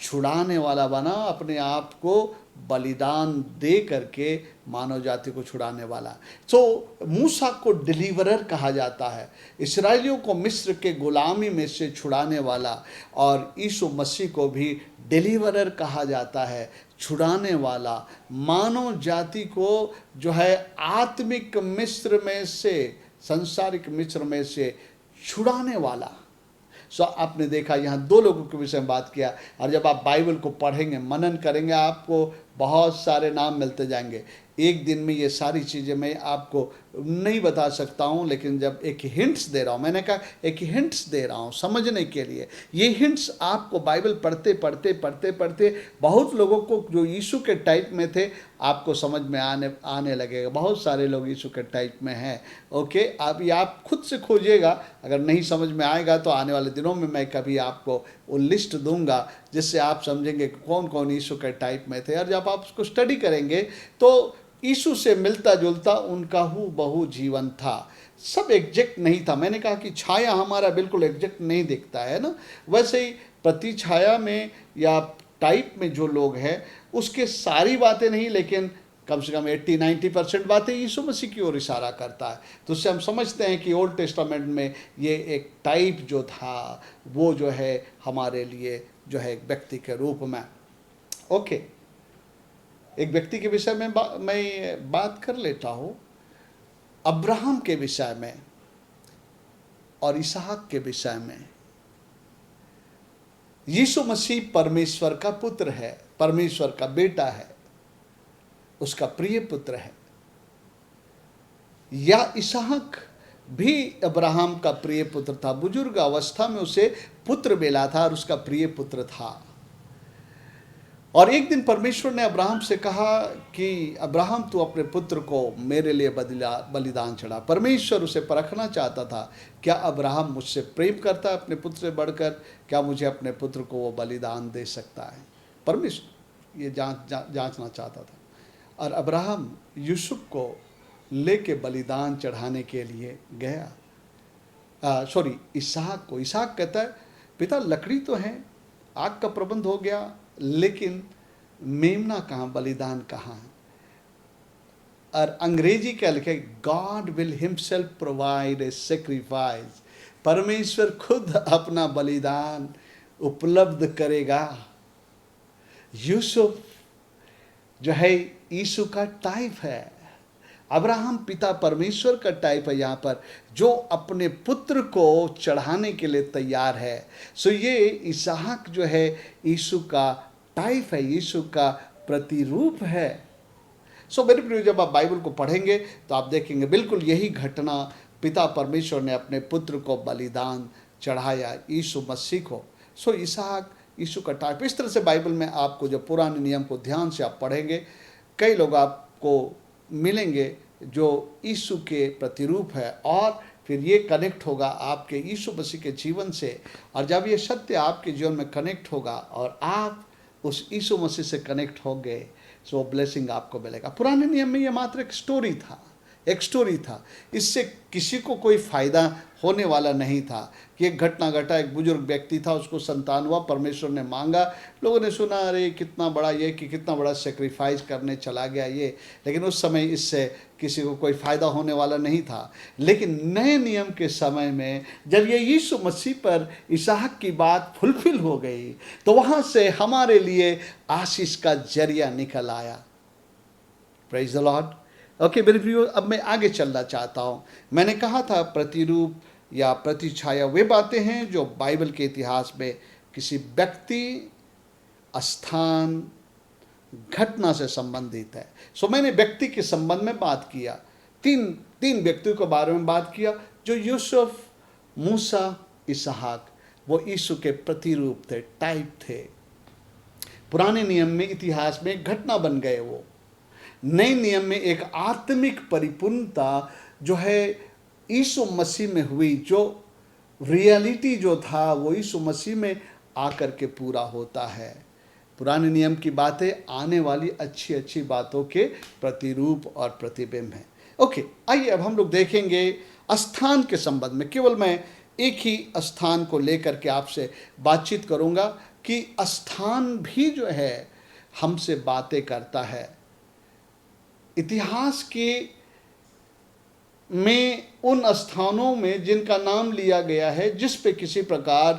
छुड़ाने वाला बना, अपने आप को बलिदान दे करके मानव जाति को छुड़ाने वाला। तो मूसा को डिलीवरर कहा जाता है, इस्राएलियों को मिस्र के गुलामी में से छुड़ाने वाला, और यीशु मसीह को भी डिलीवरर कहा जाता है, छुड़ाने वाला, मानव जाति को जो है आत्मिक मिस्र में से, सांसारिक मिस्र में से छुड़ाने वाला। सो आपने देखा यहाँ दो लोगों के विषय में बात किया, और जब आप बाइबल को पढ़ेंगे, मनन करेंगे, आपको बहुत सारे नाम मिलते जाएंगे। एक दिन में ये सारी चीज़ें मैं आपको नहीं बता सकता हूँ, लेकिन जब एक हिंट्स दे रहा हूँ, मैंने कहा एक हिंट्स दे रहा हूँ समझने के लिए। ये हिंट्स आपको बाइबल पढ़ते पढ़ते बहुत लोगों को जो यीशु के टाइप में थे आपको समझ में आने लगेगा। बहुत सारे लोग यीशु के टाइप में हैं। ओके, अभी आप खुद से खोजिएगा, अगर नहीं समझ में आएगा तो आने वाले दिनों में मैं कभी आपको वो लिस्ट दूंगा, जिससे आप समझेंगे कि कौन कौन यीशु के टाइप में थे। और जब आप उसको स्टडी करेंगे तो यीशु से मिलता जुलता उनका हूबहू जीवन था, सब एग्जैक्ट नहीं था। मैंने कहा कि छाया हमारा बिल्कुल एग्जैक्ट नहीं दिखता है ना, वैसे ही प्रति छाया में या टाइप में जो लोग हैं उसके सारी बातें नहीं, लेकिन कम से कम 80-90% बातें यीशु मसीह की ओर इशारा करता है। तो उससे हम समझते हैं कि ओल्ड टेस्टामेंट में ये एक टाइप जो था वो जो है हमारे लिए जो है एक व्यक्ति के रूप में। ओके, एक व्यक्ति के विषय में मैं बात कर लेता हूँ, अब्राहम के विषय में और इसहाक के विषय में। यीशु मसीह परमेश्वर का पुत्र है, परमेश्वर का बेटा है, उसका प्रिय पुत्र है। या इसहाक भी अब्राहम का प्रिय पुत्र था, बुजुर्ग अवस्था में उसे पुत्र मिला था और उसका प्रिय पुत्र था। और एक दिन परमेश्वर ने अब्राहम से कहा कि अब्राहम तू अपने पुत्र को मेरे लिए बलिदान चढ़ा। परमेश्वर उसे परखना चाहता था, क्या अब्राहम मुझसे प्रेम करता है अपने पुत्र से बढ़कर, क्या मुझे अपने पुत्र को वो बलिदान दे सकता है। परमेश्वर ये जांचना चाहता था। और अब्राहम यूसुफ को लेके बलिदान चढ़ाने के लिए गया। इसहाक कहता है पिता लकड़ी तो है, आग का प्रबंध हो गया, लेकिन मेमना कहाँ, बलिदान कहाँ है। और अंग्रेजी क्या लिखे, God will himself provide a sacrifice, परमेश्वर खुद अपना बलिदान उपलब्ध करेगा। यूसुफ जो है यीशु का टाइप है, अब्राहम पिता परमेश्वर का टाइप है यहाँ पर, जो अपने पुत्र को चढ़ाने के लिए तैयार है। सो ये इसहाक जो है यीशु का टाइप है, यीशु का प्रतिरूप है। सो मेरे प्रिय, जब आप बाइबल को पढ़ेंगे तो आप देखेंगे बिल्कुल यही घटना, पिता परमेश्वर ने अपने पुत्र को बलिदान चढ़ाया, यीशु मसीह को। सो इसहाक यीशु का टाइप। इस तरह से बाइबल में आपको जब पुराने नियम को ध्यान से आप पढ़ेंगे, कई लोग आपको मिलेंगे जो यीशु के प्रतिरूप है, और फिर ये कनेक्ट होगा आपके यीशु मसीह के जीवन से। और जब ये सत्य आपके जीवन में कनेक्ट होगा और आप उस यीशु मसीह से कनेक्ट हो गए, सो ब्लेसिंग आपको मिलेगा। पुराने नियम में ये मात्र एक स्टोरी था, एक स्टोरी था। इससे किसी को कोई फ़ायदा होने वाला नहीं था कि एक घटना घटा, एक बुजुर्ग व्यक्ति था, उसको संतान हुआ, परमेश्वर ने मांगा, लोगों ने सुना अरे कितना बड़ा ये, कि कितना बड़ा सेक्रीफाइस करने चला गया ये, लेकिन उस समय इससे किसी को कोई फ़ायदा होने वाला नहीं था। लेकिन नए नियम के समय में जब ये यीशु मसीह पर इसहाक की बात फुलफिल हो गई, तो वहाँ से हमारे लिए आशीष का जरिया निकल आया। Praise the Lord. ओके मेरे प्रियो, अब मैं आगे चलना चाहता हूँ। मैंने कहा था प्रतिरूप या प्रतिछाया वे बातें हैं जो बाइबल के इतिहास में किसी व्यक्ति, स्थान, घटना से संबंधित है। सो मैंने व्यक्ति के संबंध में बात किया, तीन व्यक्तियों के बारे में बात किया जो यूसुफ, मूसा, इसहाक, वो यीशु के प्रतिरूप थे, टाइप थे। पुराने नियम में, इतिहास में एक घटना बन गए वो। नए नियम में एक आत्मिक परिपूर्णता जो है यीशु मसीह में हुई, जो रियलिटी जो था वो यीशु मसीह में आकर के पूरा होता है। पुराने नियम की बातें आने वाली अच्छी अच्छी बातों के प्रतिरूप और प्रतिबिंब हैं। ओके, आइए अब हम लोग देखेंगे स्थान के संबंध में। केवल मैं एक ही स्थान को लेकर के आपसे बातचीत करूंगा कि स्थान भी जो है हमसे बातें करता है। इतिहास के में उन स्थानों में जिनका नाम लिया गया है, जिस पे किसी प्रकार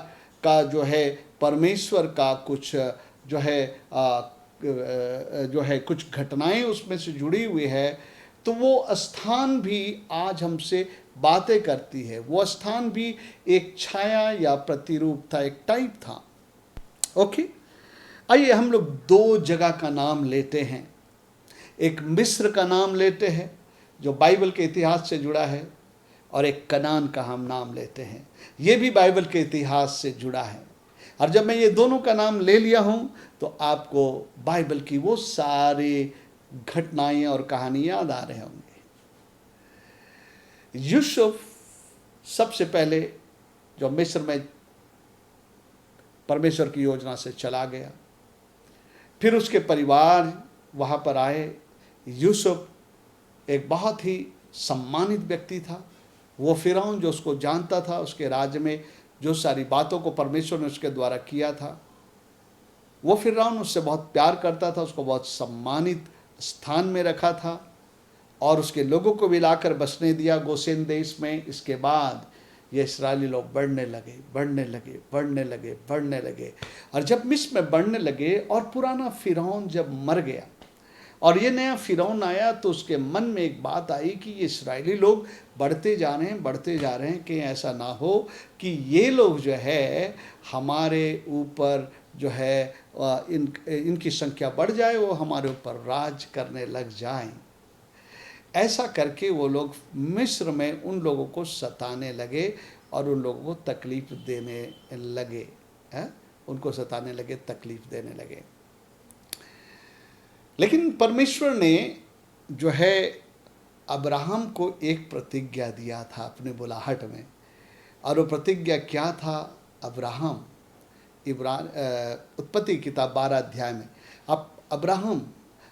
का जो है परमेश्वर का कुछ जो है कुछ घटनाएं उसमें से जुड़ी हुई है, तो वो स्थान भी आज हमसे बातें करती है। वो स्थान भी एक छाया या प्रतिरूप था, एक टाइप था। ओके, आइए हम लोग दो जगह का नाम लेते हैं। एक मिस्र का नाम लेते हैं जो बाइबल के इतिहास से जुड़ा है, और एक कनान का हम नाम लेते हैं, ये भी बाइबल के इतिहास से जुड़ा है। और जब मैं ये दोनों का नाम ले लिया हूँ तो आपको बाइबल की वो सारी घटनाएं और कहानी याद आ रहे होंगे। यूसुफ सबसे पहले जो मिस्र में परमेश्वर की योजना से चला गया, फिर उसके परिवार वहाँ पर आए। यूसुफ एक बहुत ही सम्मानित व्यक्ति था। वो फिरौन जो उसको जानता था, उसके राज्य में जो सारी बातों को परमेश्वर ने उसके द्वारा किया था, वो फिरौन उससे बहुत प्यार करता था, उसको बहुत सम्मानित स्थान में रखा था, और उसके लोगों को भी लाकर बसने दिया गोसेन देश में। इसके बाद ये इस्राएली लोग बढ़ने लगे, बढ़ने लगे, बढ़ने लगे, बढ़ने लगे। और जब मिस्र में बढ़ने लगे और पुराना फिरौन जब मर गया और ये नया फिरौन आया, तो उसके मन में एक बात आई कि ये इस्राएली लोग बढ़ते जा रहे हैं, बढ़ते जा रहे हैं, कि ऐसा ना हो कि ये लोग जो है हमारे ऊपर जो है इनकी संख्या बढ़ जाए, वो हमारे ऊपर राज करने लग जाएं। ऐसा करके वो लोग मिस्र में उन लोगों को सताने लगे और उन लोगों को तकलीफ देने लगे, उनको सताने लगे, तकलीफ देने लगे। लेकिन परमेश्वर ने जो है अब्राहम को एक प्रतिज्ञा दिया था अपने बुलाहट में, और वो प्रतिज्ञा क्या था? अब्राहम, उत्पत्ति किताब 12 अध्याय में, अब अब्राहम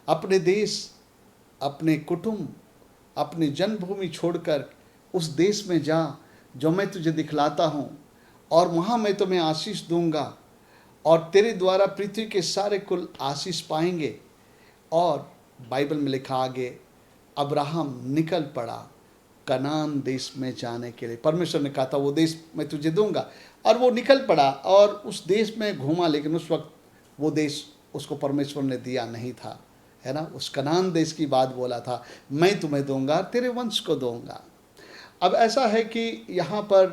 अपने देश, अपने कुटुंब, अपनी जन्मभूमि छोड़कर उस देश में जा जो मैं तुझे दिखलाता हूँ, और वहाँ मैं तुम्हें आशीष दूंगा, और तेरे द्वारा पृथ्वी के सारे कुल आशीष पाएंगे। और बाइबल में लिखा आगे, अब्राहम निकल पड़ा कनान देश में जाने के लिए। परमेश्वर ने कहा था वो देश मैं तुझे दूंगा, और वो निकल पड़ा और उस देश में घूमा, लेकिन उस वक्त वो देश उसको परमेश्वर ने दिया नहीं था, है ना। उस कनान देश की बात बोला था, मैं तुम्हें दूंगा, तेरे वंश को दूंगा। अब ऐसा है कि यहाँ पर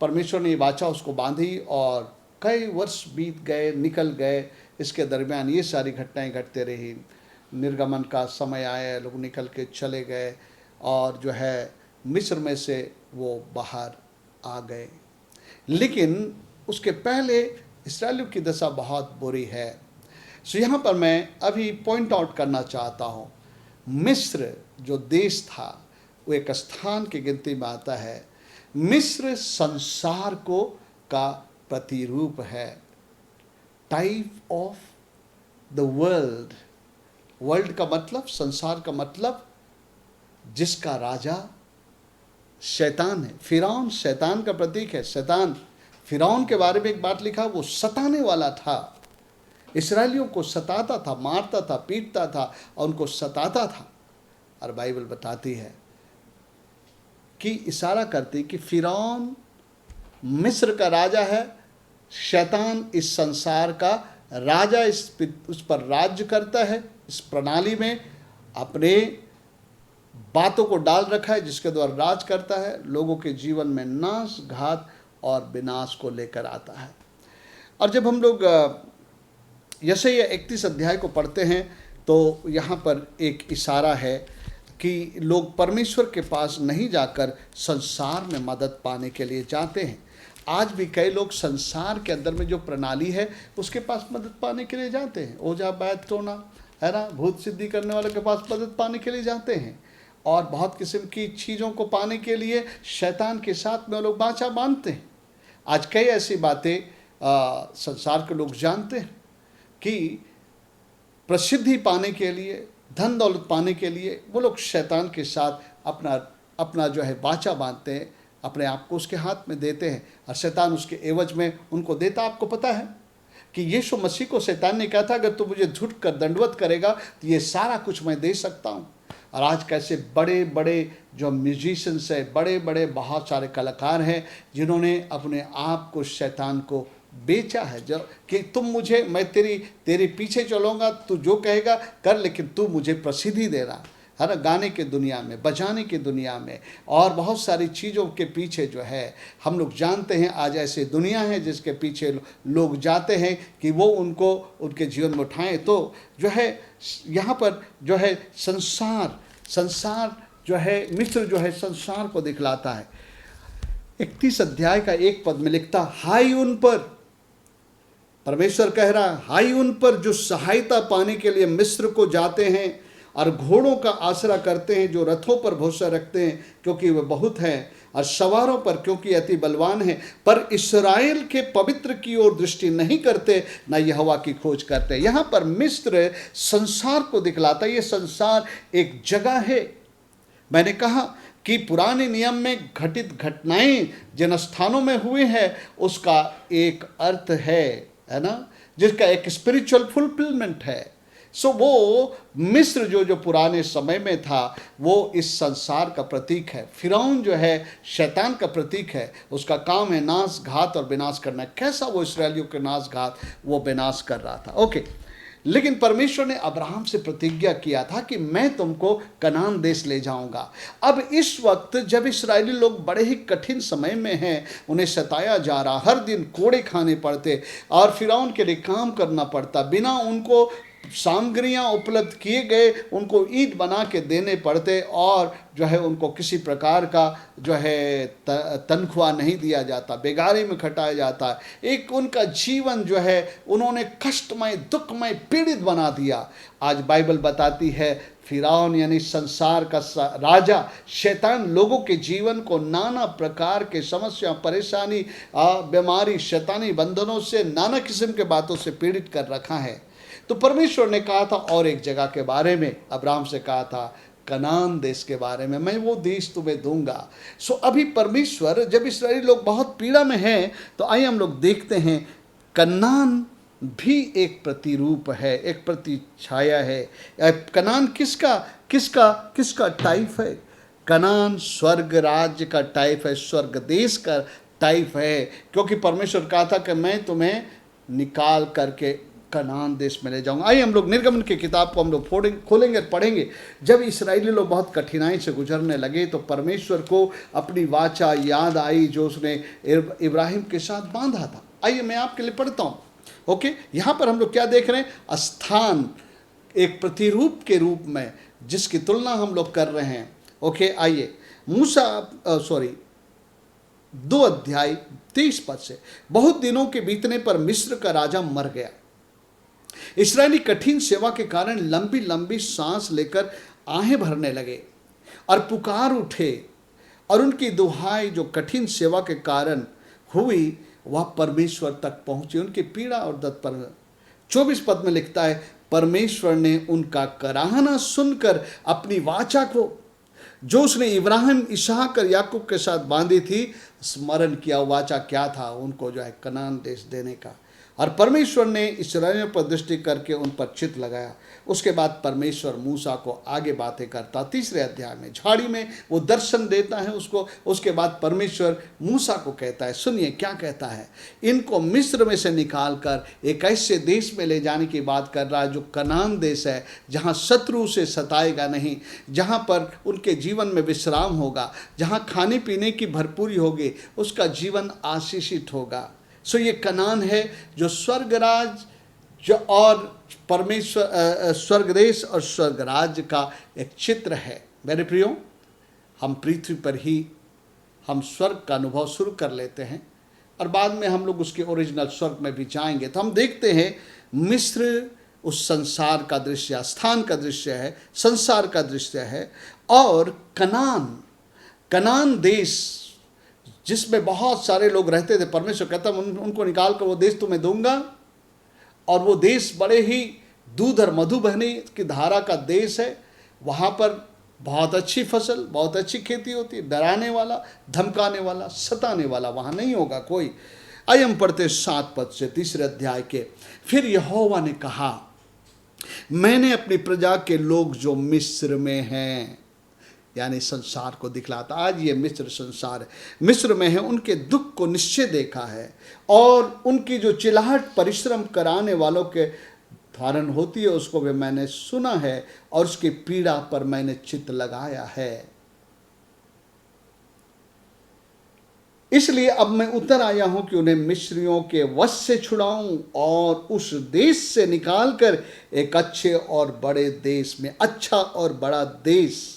परमेश्वर ने ये वाचा उसको बांधी, और कई वर्ष बीत गए, निकल गए। इसके दरमियान ये सारी घटनाएं घटते रही। निर्गमन का समय आया, लोग निकल के चले गए, और जो है मिस्र में से वो बाहर आ गए। लेकिन उसके पहले इसराइलियों की दशा बहुत बुरी है। सो यहाँ पर मैं अभी पॉइंट आउट करना चाहता हूँ, मिस्र जो देश था वो एक स्थान की गिनती में आता है। मिस्र संसार को का प्रतिरूप है, type of the world. World का मतलब, संसार का मतलब जिसका राजा शैतान है। फिरौन शैतान का प्रतीक है। शैतान, फिरौन के बारे में एक बात लिखा, वो सताने वाला था, इसराइलियों को सताता था, मारता था, पीटता था और उनको सताता था। और बाइबल बताती है कि इशारा करती कि फिरौन मिस्र का राजा है, शैतान इस संसार का राजा, उस पर राज्य करता है, इस प्रणाली में अपने बातों को डाल रखा है जिसके द्वारा राज करता है, लोगों के जीवन में नाश, घात और विनाश को लेकर आता है। और जब हम लोग यशायाह 31 अध्याय को पढ़ते हैं तो यहाँ पर एक इशारा है कि लोग परमेश्वर के पास नहीं जाकर संसार में मदद पाने के लिए जाते हैं। आज भी कई लोग संसार के अंदर में जो प्रणाली है उसके पास मदद पाने के लिए जाते हैं। ओझा बैत टोना है ना, भूत सिद्धि करने वाले के पास मदद पाने के लिए जाते हैं और बहुत किस्म की चीज़ों को पाने के लिए शैतान के साथ में वो लोग बाचा बांधते हैं। आज कई ऐसी बातें संसार के लोग जानते हैं कि प्रसिद्धि पाने के लिए, धन दौलत पाने के लिए वो लोग शैतान के साथ अपना जो है बाचा बांधते हैं, अपने आप को उसके हाथ में देते हैं और शैतान उसके एवज में उनको देता। आपको पता है कि यीशु मसीह को शैतान ने कहा था, अगर तू मुझे झुक कर दंडवत करेगा तो ये सारा कुछ मैं दे सकता हूँ। और आज कैसे बड़े बड़े जो म्यूजिशियंस हैं, बड़े बड़े बहुत सारे कलाकार हैं जिन्होंने अपने आप को शैतान को बेचा है, जो कि तुम मुझे, मैं तेरे पीछे चलूँगा, तू जो कहेगा कर, लेकिन तू मुझे प्रसिद्धि देना है ना, गाने के दुनिया में, बजाने की दुनिया में और बहुत सारी चीज़ों के पीछे जो है हम लोग जानते हैं। आज ऐसी दुनिया है जिसके पीछे लोग जाते हैं कि वो उनको उनके जीवन में उठाएं। तो जो है यहाँ पर जो है संसार जो है, मिस्र जो है संसार को दिखलाता है। 31 अध्याय का एक पद में लिखता, हाय उन पर, परमेश्वर कह रहा है, हाय उन पर जो सहायता पाने के लिए मिस्र को जाते हैं और घोड़ों का आसरा करते हैं, जो रथों पर भरोसा रखते हैं क्योंकि वे बहुत हैं, और सवारों पर क्योंकि अति बलवान हैं, पर इस्राएल के पवित्र की ओर दृष्टि नहीं करते, न यहोवा की खोज करते। यहाँ पर मिस्र संसार को दिखलाता है। ये संसार एक जगह है। मैंने कहा कि पुराने नियम में घटित घटनाएं जिन स्थानों में हुए हैं उसका एक अर्थ है ना, जिसका एक स्पिरिचुअल फुलफिलमेंट है। सो वो मिस्र जो पुराने समय में था वो इस संसार का प्रतीक है। फिरौन जो है शैतान का प्रतीक है। उसका काम है नाश, घात और विनाश करना। कैसा वो इसराइलियों के नाश, घात, वो विनाश कर रहा था। ओके, लेकिन परमेश्वर ने अब्राहम से प्रतिज्ञा किया था कि मैं तुमको कनान देश ले जाऊंगा। अब इस वक्त जब इस्राएली लोग बड़े ही कठिन समय में हैं, उन्हें सताया जा रहा, हर दिन कोड़े खाने पड़ते और फिरौन के लिए काम करना पड़ता, बिना उनको सामग्रियां उपलब्ध किए गए उनको ईंट बना के देने पड़ते और जो है उनको किसी प्रकार का जो है तनख्वाह नहीं दिया जाता, बेगारी में खटाया जाता। एक उनका जीवन जो है उन्होंने कष्टमय, दुखमय, पीड़ित बना दिया। आज बाइबल बताती है फिरौन यानी संसार का राजा शैतान लोगों के जीवन को नाना प्रकार के समस्या, परेशानी, बीमारी, शैतानी बंधनों से, नाना किस्म के बातों से पीड़ित कर रखा है। तो परमेश्वर ने कहा था और एक जगह के बारे में, अब्राहम से कहा था कनान देश के बारे में, मैं वो देश तुम्हें दूंगा। सो अभी परमेश्वर, जब इस्राएली लोग बहुत पीड़ा में हैं, तो आइए हम लोग देखते हैं कनान भी एक प्रतिरूप है, एक प्रतिछाया है। कनान किसका टाइप है? कनान स्वर्ग राज्य का टाइप है, स्वर्ग देश का टाइप है, क्योंकि परमेश्वर कहा था कि मैं तुम्हें निकाल करके कनान देश में ले जाऊंगा। आइए हम लोग निर्गमन की किताब को हम लोग खोलेंगे, पढ़ेंगे। जब इस्राएली लोग बहुत कठिनाई से गुजरने लगे तो परमेश्वर को अपनी वाचा याद आई जो उसने इब्राहिम के साथ बांधा था। आइए मैं आपके लिए पढ़ता हूँ। ओके, यहाँ पर हम लोग क्या देख रहे हैं? स्थान एक प्रतिरूप के रूप में जिसकी तुलना हम लोग कर रहे हैं। ओके, आइए 2 अध्याय 23 पद से, बहुत दिनों के बीतने पर मिस्र का राजा मर गया। इस्राएली कठिन सेवा के कारण लंबी लंबी सांस लेकर आहें भरने लगे और पुकार उठे, और उनकी दुहाई जो कठिन सेवा के कारण हुई वह परमेश्वर तक पहुंची। उनकी पीड़ा और दर्द पर 24 पद में लिखता है, परमेश्वर ने उनका कराहना सुनकर अपनी वाचा को जो उसने इब्राहिम, इसहाक और याकूब के साथ बांधी थी स्मरण किया। वाचा क्या था? उनको जो है कनान देश देने का। और परमेश्वर ने इस्राएलियों पर दृष्टि करके उन पर चित्त लगाया। उसके बाद परमेश्वर मूसा को आगे बातें करता। 3 अध्याय में झाड़ी में वो दर्शन देता है उसको। उसके बाद परमेश्वर मूसा को कहता है, सुनिए क्या कहता है, इनको मिस्र में से निकाल कर एक ऐसे देश में ले जाने की बात कर रहा है जो कनान देश है, जहाँ शत्रु से सताएगा नहीं, जहाँ पर उनके जीवन में विश्राम होगा, जहाँ खाने पीने की भरपूरी होगी, उसका जीवन आशीषित होगा। सो ये कनान है जो स्वर्गराज जो और परमेश्वर स्वर्गदेश और स्वर्गराज का एक चित्र है। मेरे प्रियो, हम पृथ्वी पर ही हम स्वर्ग का अनुभव शुरू कर लेते हैं और बाद में हम लोग उसके ओरिजिनल स्वर्ग में भी जाएंगे। तो हम देखते हैं मिस्र उस संसार का दृश्य, स्थान का दृश्य है, संसार का दृश्य है, और कनान देश जिसमें बहुत सारे लोग रहते थे, परमेश्वर कहता उनको निकाल कर वो देश तुम्हें दूंगा, और वो देश बड़े ही दूध और मधु बहने की धारा का देश है। वहाँ पर बहुत अच्छी फसल, बहुत अच्छी खेती होती है। डराने वाला, धमकाने वाला, सताने वाला वहाँ नहीं होगा कोई। आइए हम पढ़ते 7 पद से 3 अध्याय के। फिर यहोवा ने कहा, मैंने अपनी प्रजा के लोग जो मिस्र में हैं, यानी संसार को दिखलाता। आज ये मिस्र संसार है, मिस्र में है, उनके दुख को निश्चय देखा है, और उनकी जो चिल्लाहट परिश्रम कराने वालों के धारण होती है उसको भी मैंने सुना है, और उसकी पीड़ा पर मैंने चित्त लगाया है। इसलिए अब मैं उतर आया हूं कि उन्हें मिस्रियों के वश से छुड़ाऊं और उस देश से निकालकर एक अच्छे और बड़े देश में, अच्छा और बड़ा देश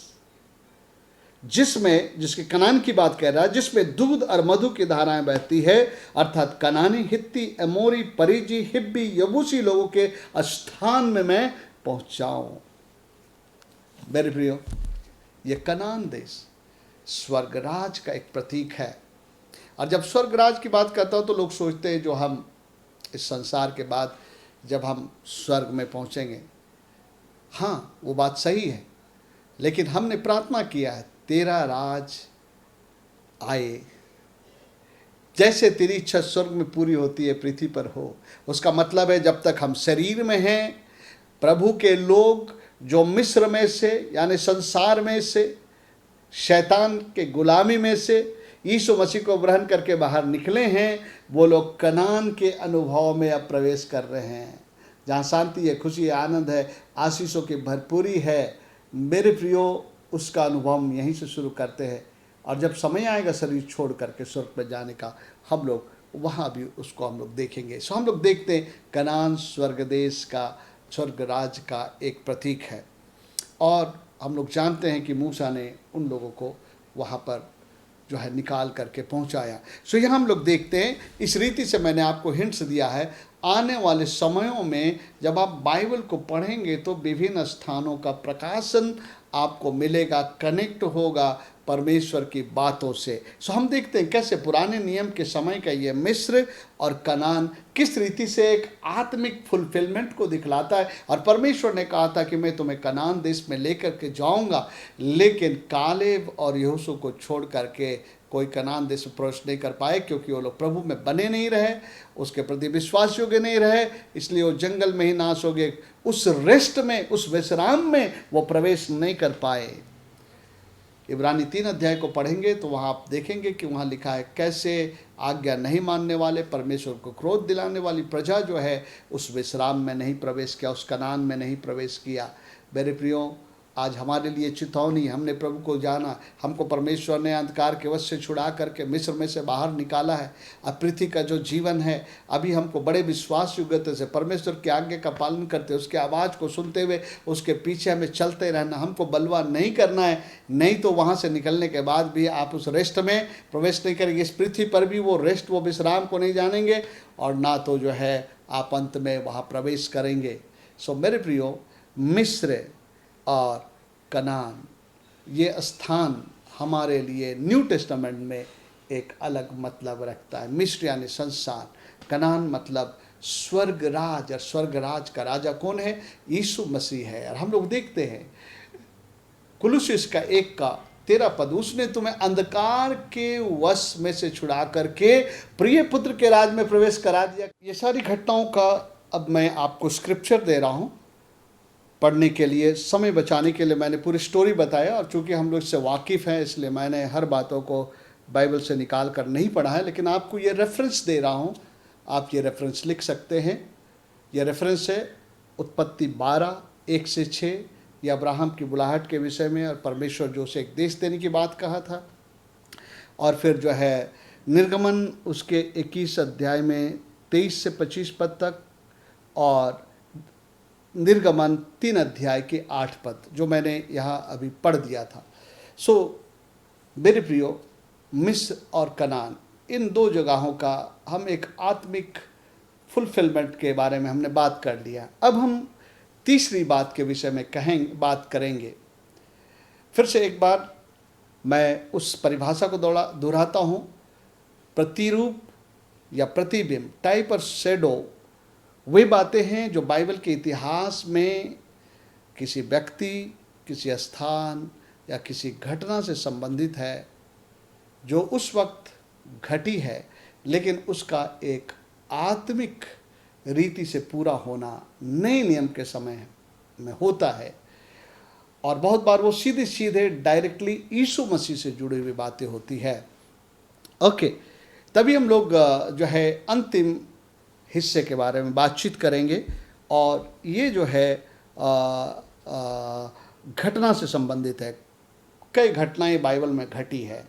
जिसके कनान की बात कह रहा है, जिसमें दूध और मधु की धाराएं बहती है, अर्थात कनानी, हित्ती, एमोरी, परिजी, हिब्बी, यबूसी लोगों के स्थान में मैं पहुंचाऊं। मेरे प्रियो, ये कनान देश स्वर्गराज का एक प्रतीक है। और जब स्वर्गराज की बात करता हूं तो लोग सोचते हैं जो हम इस संसार के बाद जब हम स्वर्ग में पहुंचेंगे। हाँ, वो बात सही है, लेकिन हमने प्रार्थना किया है, तेरा राज आए, जैसे तेरी इच्छा स्वर्ग में पूरी होती है पृथ्वी पर हो। उसका मतलब है जब तक हम शरीर में हैं, प्रभु के लोग जो मिस्र में से यानी संसार में से, शैतान के गुलामी में से यीशु मसीह को ग्रहण करके बाहर निकले हैं, वो लोग कनान के अनुभव में अब प्रवेश कर रहे हैं, जहाँ शांति है, खुशी है, आनंद है, आशीषों की भरपूरी है। मेरे प्रियो, उसका अनुभव हम यहीं से शुरू करते हैं, और जब समय आएगा शरीर छोड़ करके स्वर्ग में जाने का, हम लोग वहाँ भी उसको हम लोग देखेंगे। सो हम लोग देखते हैं कनान स्वर्ग देश का, स्वर्ग राज का एक प्रतीक है, और हम लोग जानते हैं कि मूसा ने उन लोगों को वहाँ पर जो है निकाल करके पहुँचाया। सो यहाँ हम लोग देखते हैं, इस रीति से मैंने आपको हिंट्स दिया है, आने वाले समयों में जब आप बाइबल को पढ़ेंगे तो विभिन्न स्थानों का प्रकाशन आपको मिलेगा, कनेक्ट होगा परमेश्वर की बातों से। सो हम देखते हैं कैसे पुराने नियम के समय का ये मिस्र और कनान किस रीति से एक आत्मिक फुलफिलमेंट को दिखलाता है। और परमेश्वर ने कहा था कि मैं तुम्हें कनान देश में लेकर के जाऊंगा, लेकिन कालेब और यहोशू को छोड़ करके कोई कनान देश में प्रवेश नहीं कर पाए, क्योंकि वो लोग प्रभु में बने नहीं रहे, उसके प्रति विश्वास योग्य नहीं रहे, इसलिए वो जंगल में ही नाश हो गए। उस रेस्ट में, उस विश्राम में वो प्रवेश नहीं कर पाए। इब्रानी 3 अध्याय को पढ़ेंगे तो वहाँ आप देखेंगे कि वहाँ लिखा है कैसे आज्ञा नहीं मानने वाले, परमेश्वर को क्रोध दिलाने वाली प्रजा जो है उस विश्राम में नहीं प्रवेश किया, उस कनान में नहीं प्रवेश किया। मेरे प्रियो, आज हमारे लिए चेतावनी। हमने प्रभु को जाना, हमको परमेश्वर ने अंधकार के वश से छुड़ा करके मिस्र में से बाहर निकाला है। अब पृथ्वी का जो जीवन है, अभी हमको बड़े विश्वास योग्यता से परमेश्वर की आज्ञा का पालन करते, उसके आवाज़ को सुनते हुए उसके पीछे हमें चलते रहना। हमको बलवान नहीं करना है, नहीं तो वहाँ से निकलने के बाद भी आप उस रेस्ट में प्रवेश नहीं करेंगे। इस पृथ्वी पर भी वो रेस्ट, वो विश्राम को नहीं जानेंगे, और ना तो जो है आप अंत में वहाँ प्रवेश करेंगे। सो मेरे प्रियो, मिस्र और कनान, ये स्थान हमारे लिए न्यू टेस्टामेंट में एक अलग मतलब रखता है। मिस्र यानी संसार, कनान मतलब स्वर्ग राज, और स्वर्ग राज का राजा कौन है? यीशु मसीह है। और हम लोग देखते हैं कुलुस्सियों का 1:13, उसने तुम्हें अंधकार के वश में से छुड़ा करके प्रिय पुत्र के राज में प्रवेश करा दिया। ये सारी घटनाओं का अब मैं आपको स्क्रिप्चर दे रहा हूँ पढ़ने के लिए। समय बचाने के लिए मैंने पूरी स्टोरी बताया, और चूंकि हम लोग इससे वाकिफ़ हैं इसलिए मैंने हर बातों को बाइबल से निकाल कर नहीं पढ़ा है, लेकिन आपको ये रेफरेंस दे रहा हूँ। आप ये रेफरेंस लिख सकते हैं। ये रेफरेंस है उत्पत्ति 12:1-6, ये अब्राहम की बुलाहट के विषय में, और परमेश्वर जो उसे एक देश देने की बात कहा था। और फिर जो है निर्गमन उसके 21 अध्याय में 23 से 25 पद तक, और निर्गमन 3 अध्याय के 8 पद जो मैंने यहाँ अभी पढ़ दिया था। सो मेरे प्रियो, मिस्र और कनान, इन दो जगहों का हम एक आत्मिक फुलफिलमेंट के बारे में हमने बात कर लिया। अब हम तीसरी बात के विषय में बात करेंगे। फिर से एक बार मैं उस परिभाषा को दोहराता हूँ। प्रतिरूप या प्रतिबिंब, टाइप और शैडो, वे बातें हैं जो बाइबल के इतिहास में किसी व्यक्ति, किसी स्थान या किसी घटना से संबंधित है, जो उस वक्त घटी है, लेकिन उसका एक आत्मिक रीति से पूरा होना नए नियम के समय में होता है। और बहुत बार वो सीधे सीधे डायरेक्टली यीशु मसीह से जुड़ी हुई बातें होती है। ओके, तभी हम लोग जो है अंतिम हिस्से के बारे में बातचीत करेंगे, और ये जो है घटना से संबंधित है। कई घटनाएं बाइबल में घटी है,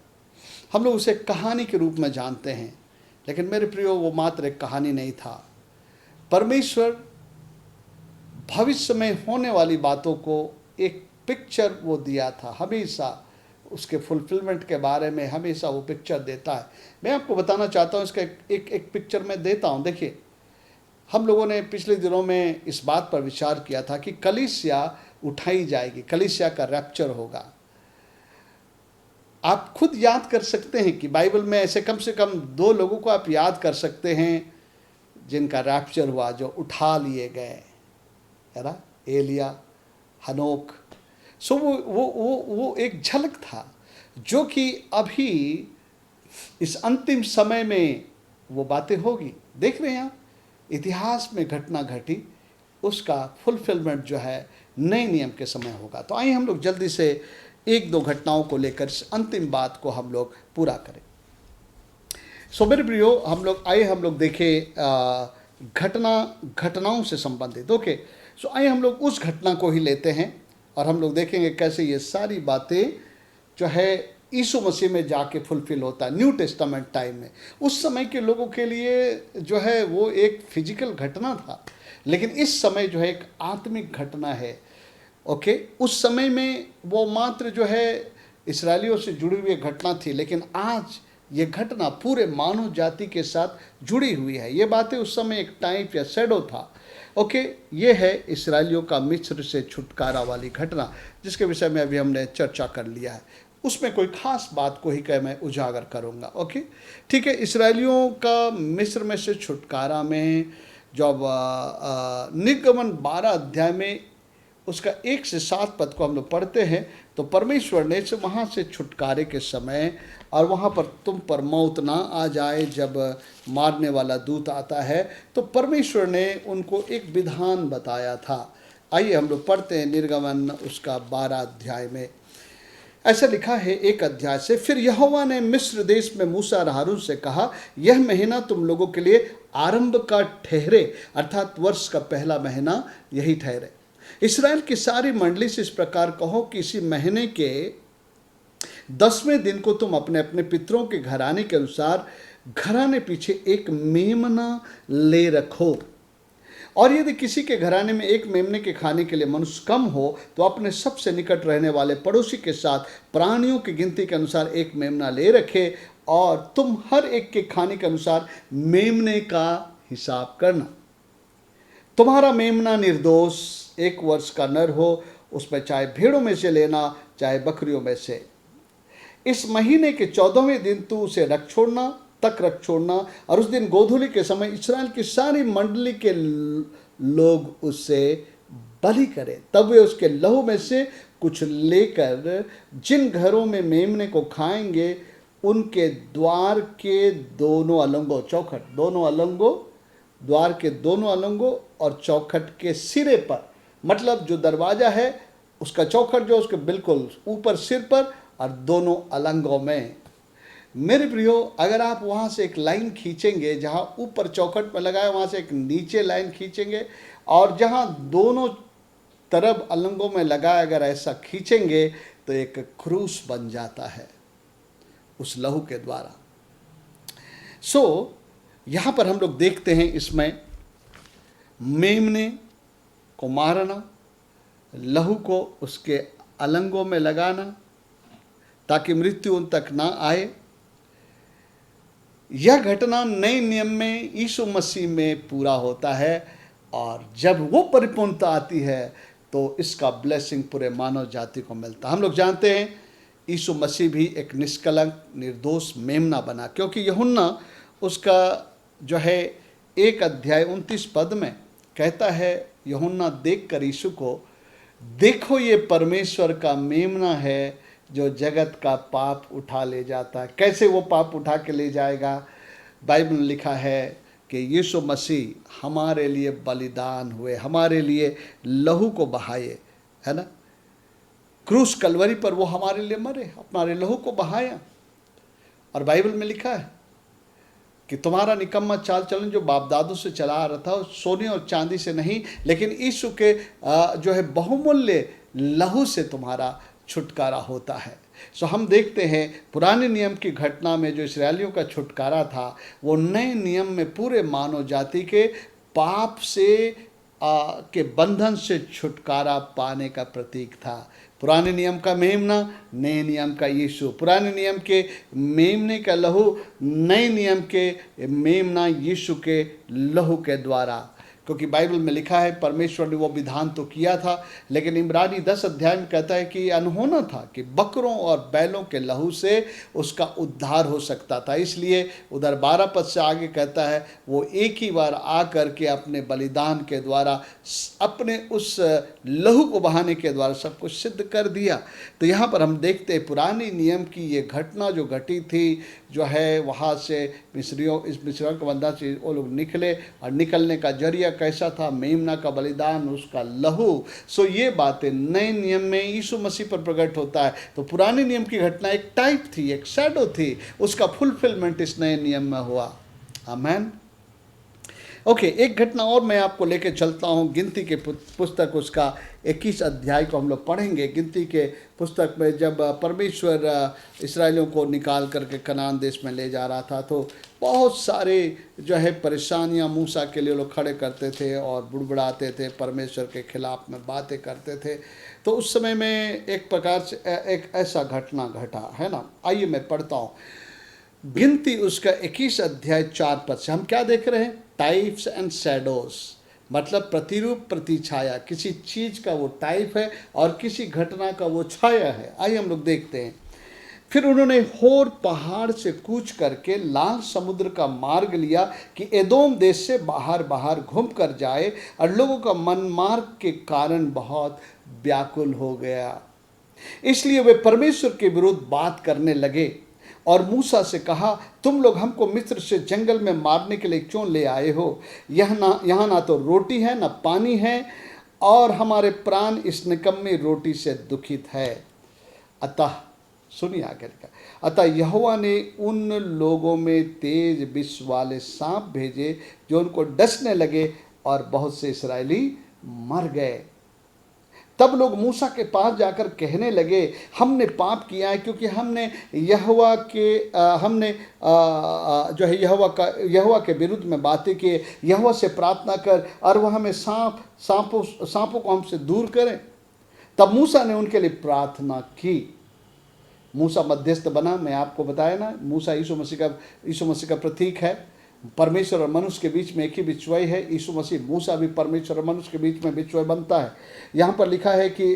हम लोग उसे कहानी के रूप में जानते हैं, लेकिन मेरे प्रियो वो मात्र एक कहानी नहीं था। परमेश्वर भविष्य में होने वाली बातों को एक पिक्चर वो दिया था। हमेशा उसके फुलफिलमेंट के बारे में हमेशा वो पिक्चर देता है। मैं आपको बताना चाहता हूँ, इसका एक पिक्चर मैं देता हूँ। देखिए, हम लोगों ने पिछले दिनों में इस बात पर विचार किया था कि कलीसिया उठाई जाएगी, कलीसिया का रैप्चर होगा। आप खुद याद कर सकते हैं कि बाइबल में ऐसे कम से कम 2 लोगों को आप याद कर सकते हैं जिनका रैप्चर हुआ, जो उठा लिए गए, है ना? एलिया, हनोक। सो वो एक झलक था, जो कि अभी इस अंतिम समय में वो बातें होगी। देख रहे हैं आप, इतिहास में घटना घटी, उसका फुलफिलमेंट जो है नए नियम के समय होगा। तो आइए हम लोग जल्दी से 1-2 घटनाओं को लेकर इस अंतिम बात को हम लोग पूरा करें। सो मेरे प्रियो, हम लोग देखें घटनाओं से संबंधित। ओके, सो आइए हम लोग उस घटना को ही लेते हैं, और हम लोग देखेंगे कैसे ये सारी बातें जो है यीशु मसीह में जाके फुलफिल होता है न्यू टेस्टामेंट टाइम में। उस समय के लोगों के लिए जो है वो एक फिजिकल घटना था, लेकिन इस समय जो है एक आत्मिक घटना है। ओके, उस समय में वो मात्र जो है इस्राएलियों से जुड़ी हुई घटना थी, लेकिन आज ये घटना पूरे मानव जाति के साथ जुड़ी हुई है। ये बातें उस समय एक टाइप या शैडो था। ओके, ये है इस्राएलियों का मिस्र से छुटकारा वाली घटना, जिसके विषय में अभी हमने चर्चा कर लिया है। उसमें कोई खास बात को ही मैं उजागर करूँगा। ओके, ठीक है। इस्राएलियों का मिस्र में से छुटकारा में जब निर्गमन 12 अध्याय में उसका 1 से 7 पद को हम लोग पढ़ते हैं, तो परमेश्वर ने वहाँ से छुटकारे के समय, और वहाँ पर तुम पर मौत ना आ जाए जब मारने वाला दूत आता है, तो परमेश्वर ने उनको एक विधान बताया था। आइए हम लोग पढ़ते हैं निर्गमन उसका 12 अध्याय में। ऐसा लिखा है 1 अध्याय से, फिर यहोवा ने मिस्र देश में मूसा और हारून से कहा, यह महीना तुम लोगों के लिए आरंभ का ठहरे, अर्थात वर्ष का पहला महीना यही ठहरे। इस्राएल की सारी मंडली से इस प्रकार कहो कि इसी महीने के 10वें दिन को तुम अपने अपने पितरों के घराने के अनुसार घराने पीछे एक मेमना ले रखो। और यदि किसी के घराने में एक मेमने के खाने के लिए मनुष्य कम हो तो अपने सबसे निकट रहने वाले पड़ोसी के साथ प्राणियों की गिनती के अनुसार एक मेमना ले रखे, और तुम हर एक के खाने के अनुसार मेमने का हिसाब करना। तुम्हारा मेमना निर्दोष 1 वर्ष का नर हो, उसमें चाहे भेड़ों में से लेना चाहे बकरियों में से। इस महीने के 14वें दिन तू उसे रख छोड़ना, और उस दिन गोधूली के समय इस्राएल की सारी मंडली के लोग उससे बलि करें। तब वे उसके लहू में से कुछ लेकर जिन घरों में मेमने को खाएंगे उनके द्वार के दोनों अलंगों, चौखट दोनों अलंगों, द्वार के दोनों अलंगों और चौखट के सिरे पर, मतलब जो दरवाजा है उसका चौखट जो उसके बिल्कुल ऊपर सिर पर और दोनों अलंगों में। मेरे प्रियो, अगर आप वहाँ से एक लाइन खींचेंगे, जहाँ ऊपर चौखट में लगाए वहाँ से एक नीचे लाइन खींचेंगे, और जहाँ दोनों तरफ अलंगों में लगाए अगर ऐसा खींचेंगे तो एक क्रूस बन जाता है उस लहू के द्वारा। यहाँ पर हम लोग देखते हैं इसमें मेमने को मारना, लहू को उसके अलंगों में लगाना ताकि मृत्यु उन तक ना आए। यह घटना नए नियम में यीशु मसीह में पूरा होता है, और जब वो परिपूर्णता आती है तो इसका ब्लेसिंग पूरे मानव जाति को मिलता है। हम लोग जानते हैं यीशु मसीह भी एक निष्कलंक निर्दोष मेमना बना, क्योंकि यूहन्ना उसका जो है 1 अध्याय 29 पद में कहता है, यूहन्ना देखकर यीशु को, देखो ये परमेश्वर का मेमना है जो जगत का पाप उठा ले जाता है। कैसे वो पाप उठा के ले जाएगा? बाइबल में लिखा है कि यीशु मसीह हमारे लिए बलिदान हुए, हमारे लिए लहू को बहाए, है ना। क्रूस कलवरी पर वो हमारे लिए मरे, हमारे लहू को बहाया। और बाइबल में लिखा है कि तुम्हारा निकम्मा चाल चलन जो बाप दादों से चला आ रहा था, सोने और चांदी से नहीं, लेकिन यीशु के जो है बहुमूल्य लहू से तुम्हारा छुटकारा होता है। हम देखते हैं पुराने नियम की घटना में जो इस्राएलियों का छुटकारा था, वो नए नियम में पूरे मानव जाति के पाप से के बंधन से छुटकारा पाने का प्रतीक था। पुराने नियम का मेमना, नए नियम का यीशु। पुराने नियम के मेमने का लहू, नए नियम के मेमना यीशु के लहू के द्वारा। क्योंकि बाइबल में लिखा है परमेश्वर ने वो विधान तो किया था, लेकिन इब्रानी 10 अध्याय में कहता है कि अनहोना था कि बकरों और बैलों के लहू से उसका उद्धार हो सकता था। इसलिए उधर 12 पद से आगे कहता है वो एक ही बार आकर के अपने बलिदान के द्वारा, अपने उस लहू को बहाने के द्वारा सब कुछ सिद्ध कर दिया। तो यहाँ पर हम देखते हैं पुराने नियम की ये घटना जो घटी थी, जो है वहाँ से मिस्रियों के बंधन से वो लोग निकले, और निकलने का जरिया कैसा था? मेमना का बलिदान, उसका लहू। ये बातें नए नियम में यीशु मसीह पर प्रकट होता है। तो पुराने नियम की घटना एक टाइप थी, एक शैडो थी, उसका फुलफिलमेंट इस नए नियम में हुआ। आमेन। ओके, एक घटना और मैं आपको लेके चलता हूँ। गिनती के पुस्तक उसका 21 अध्याय को हम लोग पढ़ेंगे। गिनती के पुस्तक में जब परमेश्वर इस्राएलियों को निकाल करके कनान देश में ले जा रहा था, तो बहुत सारे जो है परेशानियां मूसा के लिए लोग खड़े करते थे और बुड़बुड़ाते थे, परमेश्वर के खिलाफ में बातें करते थे। तो उस समय में एक प्रकार से एक ऐसा घटना घटा, है ना। आइए मैं पढ़ता हूँ गिनती उसका 21 अध्याय 4 पद से। हम क्या देख रहे हैं? टाइप्स एंड शैडोज, मतलब प्रतिरूप, प्रतिछाया। किसी चीज़ का वो टाइप है और किसी घटना का वो छाया है। आइए हम लोग देखते हैं। फिर उन्होंने होर पहाड़ से कूच करके लाल समुद्र का मार्ग लिया कि एदोम देश से बाहर बाहर घूम कर जाए, और लोगों का मन मार्ग के कारण बहुत व्याकुल हो गया। इसलिए वे परमेश्वर के विरुद्ध बात करने लगे और मूसा से कहा, तुम लोग हमको मिस्र से जंगल में मारने के लिए क्यों ले आए हो? यहाँ ना तो रोटी है ना पानी है, और हमारे प्राण इस निकम्मी रोटी से दुखित है। अतः सुनिए आगे का, अतः यहोवा ने उन लोगों में तेज विष वाले सांप भेजे जो उनको डसने लगे, और बहुत से इस्राएली मर गए। तब लोग मूसा के पास जाकर कहने लगे, हमने पाप किया है, क्योंकि हमने यहोवा के विरुद्ध में बातें की। यहोवा से प्रार्थना कर और वह हमें सांपों को हमसे दूर करें। तब मूसा ने उनके लिए प्रार्थना की। मूसा मध्यस्थ बना। मैं आपको बताया ना, मूसा यीशु मसीह का प्रतीक है। परमेश्वर और मनुष्य के बीच में एक ही बिचवाई है, यीशु मसीह। मूसा भी परमेश्वर और मनुष्य के बीच में बिचवाई बनता है। यहाँ पर लिखा है कि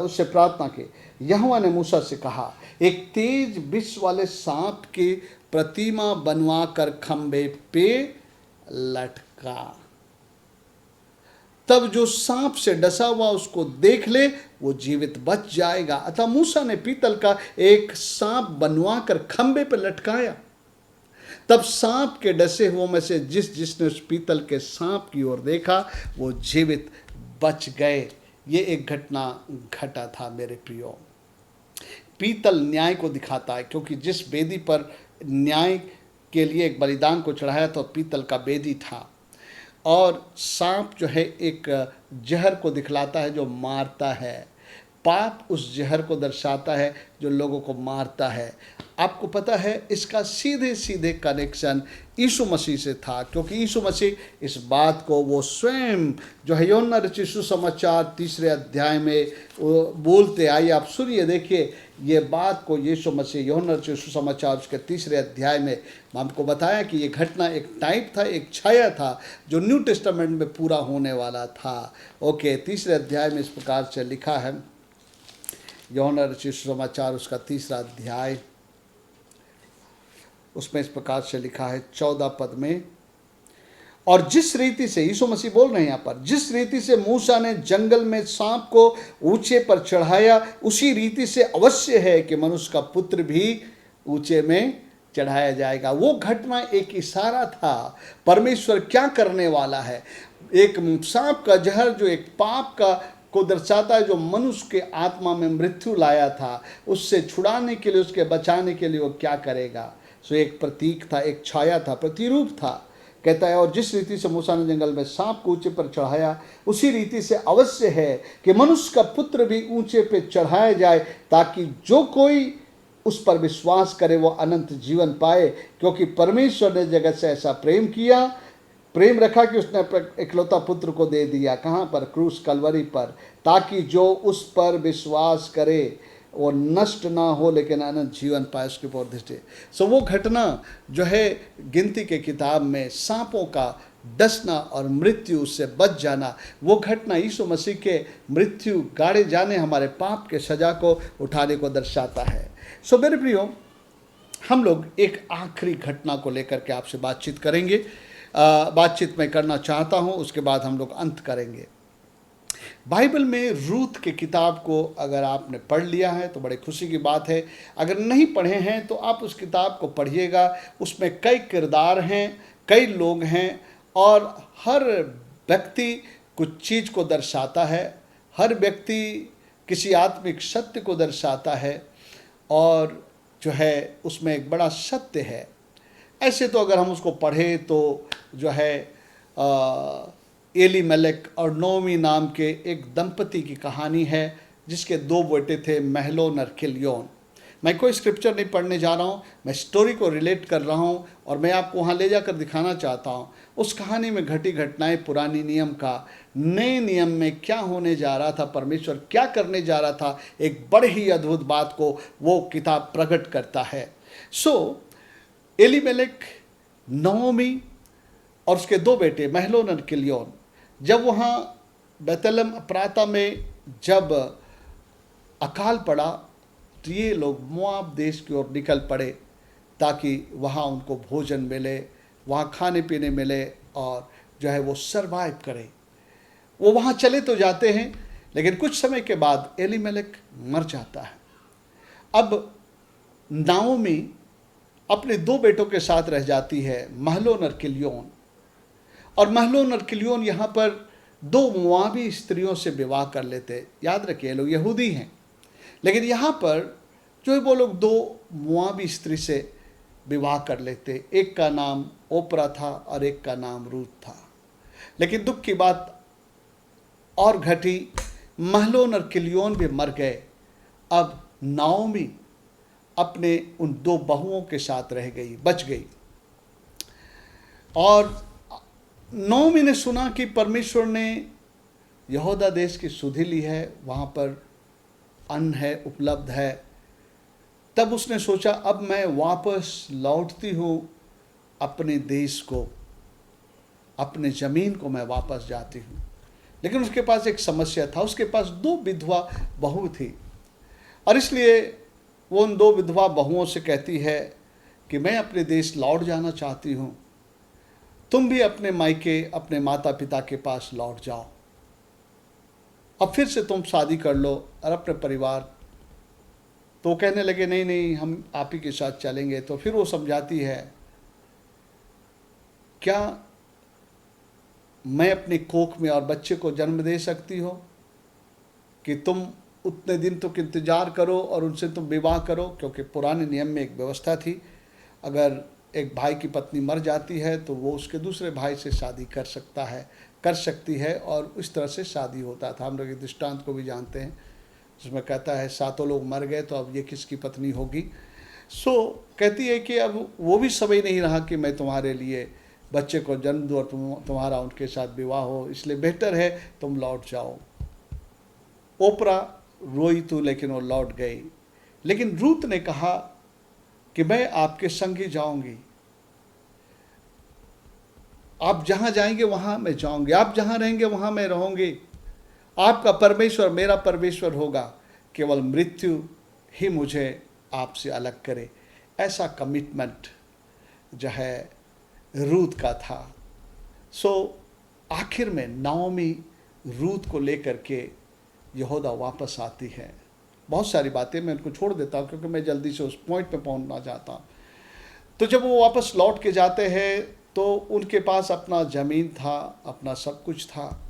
उससे प्रार्थना की। यहोवा ने मूसा से कहा, एक तेज विष वाले सांप की प्रतिमा बनवा कर खंभे पे लटका। तब जो सांप से डसा हुआ उसको देख ले, वो जीवित बच जाएगा। अतः मूसा ने पीतल का एक सांप बनवा कर खंभे पर लटकाया। तब सांप के डसे हुओं में से जिसने उस पीतल के सांप की ओर देखा, वो जीवित बच गए। ये एक घटना घटा था मेरे प्रियो। पीतल न्याय को दिखाता है, क्योंकि जिस वेदी पर न्याय के लिए एक बलिदान को चढ़ाया तो पीतल का वेदी था। और सांप जो है एक जहर को दिखलाता है जो मारता है। पाप उस जहर को दर्शाता है जो लोगों को मारता है। आपको पता है इसका सीधे सीधे कनेक्शन यीशु मसीह से था, क्योंकि यीशु मसीह इस बात को वो स्वयं जो है यूहन्ना रचित सुसमाचार 3 अध्याय में बोलते। आइए आप सुनिए, देखिए ये बात को यीशु मसीह यूहन्ना रचित सुसमाचार उसके 3 अध्याय में हमको बताया कि ये घटना एक टाइप था, एक छाया था जो न्यू टेस्टामेंट में पूरा होने वाला था। ओके, 3 अध्याय में इस प्रकार से लिखा है, यूहन्ना रचित सुसमाचार उसका 3 अध्याय, उसमें इस प्रकार से लिखा है 14 पद में, और जिस रीति से यीशु मसीह बोल रहे हैं यहाँ पर, जिस रीति से मूसा ने जंगल में सांप को ऊंचे पर चढ़ाया, उसी रीति से अवश्य है कि मनुष्य का पुत्र भी ऊंचे में चढ़ाया जाएगा। वो घटना एक इशारा था परमेश्वर क्या करने वाला है। एक सांप का जहर जो एक पाप को दर्शाता है, जो मनुष्य के आत्मा में मृत्यु लाया था, उससे छुड़ाने के लिए, उसके बचाने के लिए वो क्या करेगा। सो एक प्रतीक था, एक छाया था, प्रतिरूप था। कहता है, और जिस रीति से मूसा ने जंगल में सांप को ऊंचे पर चढ़ाया, उसी रीति से अवश्य है कि मनुष्य का पुत्र भी ऊंचे पे चढ़ाया जाए, ताकि जो कोई उस पर विश्वास करे वो अनंत जीवन पाए। क्योंकि परमेश्वर ने जगत से ऐसा प्रेम रखा कि उसने अपने इकलौता पुत्र को दे दिया। कहाँ पर? क्रूस कलवरी पर, ताकि जो उस पर विश्वास करे वो नष्ट ना हो लेकिन अनंत जीवन पाए, उसके ऊपर दृष्टि। सो वो घटना जो है गिनती के किताब में सांपों का डसना और मृत्यु से बच जाना, वो घटना यीशु मसीह के मृत्यु गाड़े जाने, हमारे पाप के सजा को उठाने को दर्शाता है। सो मेरे प्रियो, हम लोग एक आखिरी घटना को लेकर के आपसे बातचीत करेंगे। बातचीत मैं करना चाहता हूँ, उसके बाद हम लोग अंत करेंगे। बाइबल में रूथ के किताब को अगर आपने पढ़ लिया है तो बड़े खुशी की बात है। अगर नहीं पढ़े हैं तो आप उस किताब को पढ़िएगा। उसमें कई किरदार हैं, कई लोग हैं, और हर व्यक्ति कुछ चीज़ को दर्शाता है। हर व्यक्ति किसी आत्मिक सत्य को दर्शाता है, और जो है उसमें एक बड़ा सत्य है। ऐसे तो अगर हम उसको पढ़ें तो जो है एलीमेलेक और नोमी नाम के एक दंपति की कहानी है, जिसके 2 बेटे थे, महलोन और किलयोन। मैं कोई स्क्रिप्चर नहीं पढ़ने जा रहा हूँ, मैं स्टोरी को रिलेट कर रहा हूँ, और मैं आपको वहाँ ले जाकर दिखाना चाहता हूँ उस कहानी में घटी घटनाएं पुरानी नियम का नए नियम में क्या होने जा रहा था, परमेश्वर क्या करने जा रहा था। एक बड़े ही अद्भुत बात को वो किताब प्रकट करता है। सो एलीमेलेक, नओमी और उसके 2 बेटे महलोन और किलयोन, जब वहाँ बेतलहम प्राता में जब अकाल पड़ा तो ये लोग मोआब देश की ओर निकल पड़े, ताकि वहाँ उनको भोजन मिले, वहाँ खाने पीने मिले, और जो है वो सरवाइव करें। वो वहाँ चले तो जाते हैं, लेकिन कुछ समय के बाद एलीमेलेक मर जाता है। अब नाओमी अपने 2 बेटों के साथ रह जाती है, महलोन और किलयोन। और महलोन और किलयोन यहाँ पर 2 मोआबी स्त्रियों से विवाह कर लेते। याद रखिए, लोग यहूदी हैं, लेकिन यहाँ पर जो है वो लोग 2 मोआबी स्त्री से विवाह कर लेते। एक का नाम ओपरा था और एक का नाम रूथ था। लेकिन दुख की बात और घटी महलोन और किलियोन भी मर गए। अब नाओमी अपने उन 2 बहुओं के साथ रह गई, बच गई। और नाओमी ने सुना कि परमेश्वर ने यहूदा देश की सुधि ली है, वहाँ पर अन्न है, उपलब्ध है। तब उसने सोचा अब मैं वापस लौटती हूँ अपने देश को, अपने ज़मीन को मैं वापस जाती हूँ। लेकिन उसके पास एक समस्या था, उसके पास 2 विधवा बहू थी, और इसलिए वो उन 2 विधवा बहुओं से कहती है कि मैं अपने देश लौट जाना चाहती हूँ, तुम भी अपने मायके, अपने माता पिता के पास लौट जाओ, अब फिर से तुम शादी कर लो और अपने परिवार। तो कहने लगे नहीं नहीं, हम आप ही के साथ चलेंगे। तो फिर वो समझाती है, क्या मैं अपनी कोख में और बच्चे को जन्म दे सकती हो कि तुम उतने दिन तक इंतज़ार करो और उनसे तुम विवाह करो? क्योंकि पुराने नियम में एक व्यवस्था थी, अगर एक भाई की पत्नी मर जाती है तो वो उसके दूसरे भाई से शादी कर सकती है, और इस तरह से शादी होता था। हम लोग इस दृष्टांत को भी जानते हैं, जिसमें कहता है 7 लोग मर गए तो अब ये किसकी पत्नी होगी। सो कहती है कि अब वो भी समय नहीं रहा कि मैं तुम्हारे लिए बच्चे को जन्म दूँ और तुम्हारा उनके साथ विवाह हो, इसलिए बेहतर है तुम लौट जाओ। ओपरा रोई तो, लेकिन वो लौट गई। लेकिन रूत ने कहा कि मैं आपके संग ही जाऊंगी, आप जहां जाएंगे वहां मैं जाऊंगी, आप जहां रहेंगे वहां मैं रहूंगी, आपका परमेश्वर मेरा परमेश्वर होगा, केवल मृत्यु ही मुझे आपसे अलग करे। ऐसा कमिटमेंट जो है रूत का था। सो आखिर में नाओमी रूत को लेकर के यहूदा वापस आती है। बहुत सारी बातें मैं उनको छोड़ देता हूँ क्योंकि मैं जल्दी से उस पॉइंट पे पहुँचना चाहता हूँ। तो जब वो वापस लौट के जाते हैं तो उनके पास अपना ज़मीन था, अपना सब कुछ था,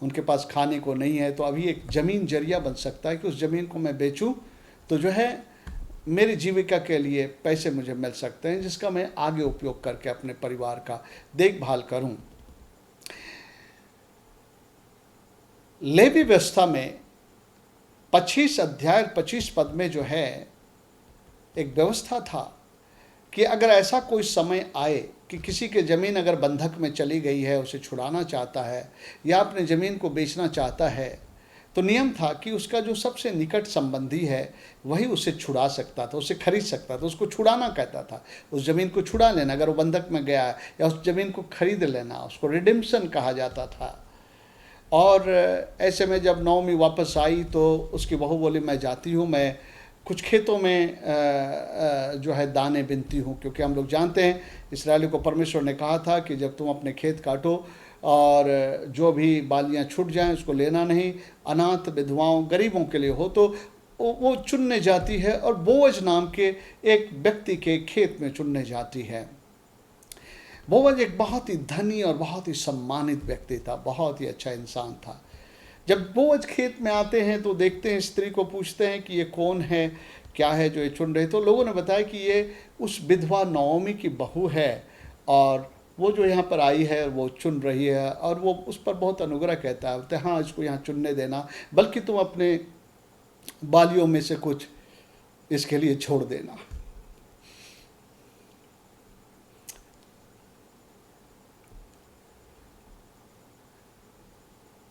उनके पास खाने को नहीं है। तो अभी एक ज़मीन जरिया बन सकता है कि उस ज़मीन को मैं बेचूं तो जो है मेरी जीविका के लिए पैसे मुझे मिल सकते हैं, जिसका मैं आगे उपयोग करके अपने परिवार का देखभाल करूं। लेवी व्यवस्था में 25 अध्याय 25 पद में जो है एक व्यवस्था था कि अगर ऐसा कोई समय आए कि किसी के ज़मीन अगर बंधक में चली गई है, उसे छुड़ाना चाहता है या अपने ज़मीन को बेचना चाहता है, तो नियम था कि उसका जो सबसे निकट संबंधी है वही उसे छुड़ा सकता था, उसे खरीद सकता था। उसको छुड़ाना कहता था, उस ज़मीन को छुड़ा लेना। अगर वो बंधक में गया है या उस ज़मीन को खरीद लेना, उसको रिडिम्पशन कहा जाता था। और ऐसे में जब नाओमी वापस आई तो उसकी बहू बोली मैं जाती हूँ, मैं कुछ खेतों में जो है दाने बिनती हूँ, क्योंकि हम लोग जानते हैं इस्राएलियों को परमेश्वर ने कहा था कि जब तुम अपने खेत काटो और जो भी बालियाँ छूट जाएं उसको लेना नहीं, अनाथ विधवाओं गरीबों के लिए हो। तो वो चुनने जाती है और बोअज नाम के एक व्यक्ति के खेत में चुनने जाती है। बोअज एक बहुत ही धनी और बहुत ही सम्मानित व्यक्ति था, बहुत ही अच्छा इंसान था। जब बोअज खेत में आते हैं तो देखते हैं, स्त्री को पूछते हैं कि ये कौन है, क्या है जो ये चुन रहे। तो लोगों ने बताया कि ये उस विधवा नाओमी की बहू है और वो जो यहाँ पर आई है वो चुन रही है, और वो उस पर बहुत अनुग्रह कहता है, बोलते हाँ इसको यहाँ चुनने देना, बल्कि तुम अपने बालियों में से कुछ इसके लिए छोड़ देना।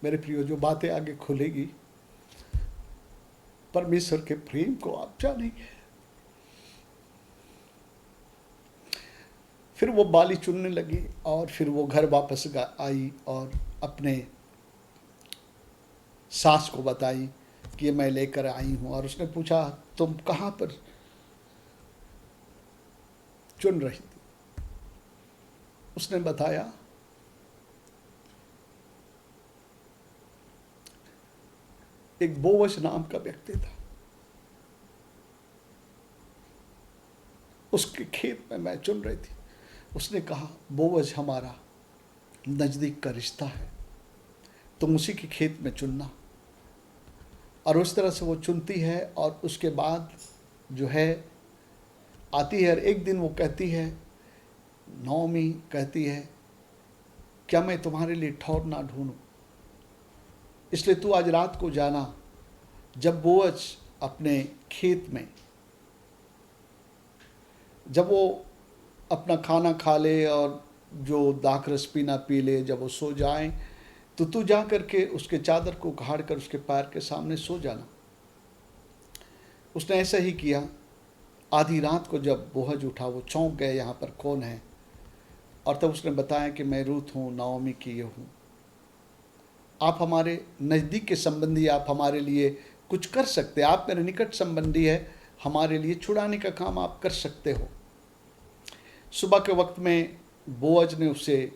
मेरे प्रियो, जो बातें आगे खुलेगी परमेश्वर के प्रेम को आप जानेंगे। फिर वो बाली चुनने लगी और फिर वो घर वापस आई और अपने सास को बताई कि मैं लेकर आई हूँ। और उसने पूछा तुम कहाँ पर चुन रही थी? उसने बताया एक बोअज नाम का व्यक्ति था, उसके खेत में मैं चुन रही थी। उसने कहा बोअज हमारा नज़दीक का रिश्ता है, तुम उसी के खेत में चुनना। और उस तरह से वो चुनती है और उसके बाद जो है आती है। और एक दिन वो कहती है, नाओमी कहती है क्या मैं तुम्हारे लिए ठौर ना ढूंढूं? इसलिए तू आज रात को जाना, जब बोअज अपने खेत में, जब वो अपना खाना खा ले और जो दाखरस पीना पी ले, जब वो सो जाए, तो तू जा करके उसके चादर को उखाड़ कर उसके पैर के सामने सो जाना। उसने ऐसा ही किया। आधी रात को जब बोअज उठा, वो चौंक गए, यहाँ पर कौन है, और तब उसने बताया कि मैं रूथ हूँ, नाओमी की ये हूँ। आप हमारे नज़दीक के संबंधी, आप हमारे लिए कुछ कर सकते हैं, आप मेरे निकट संबंधी है, हमारे लिए छुड़ाने का काम आप कर सकते हो। सुबह के वक्त में बोअज ने उसे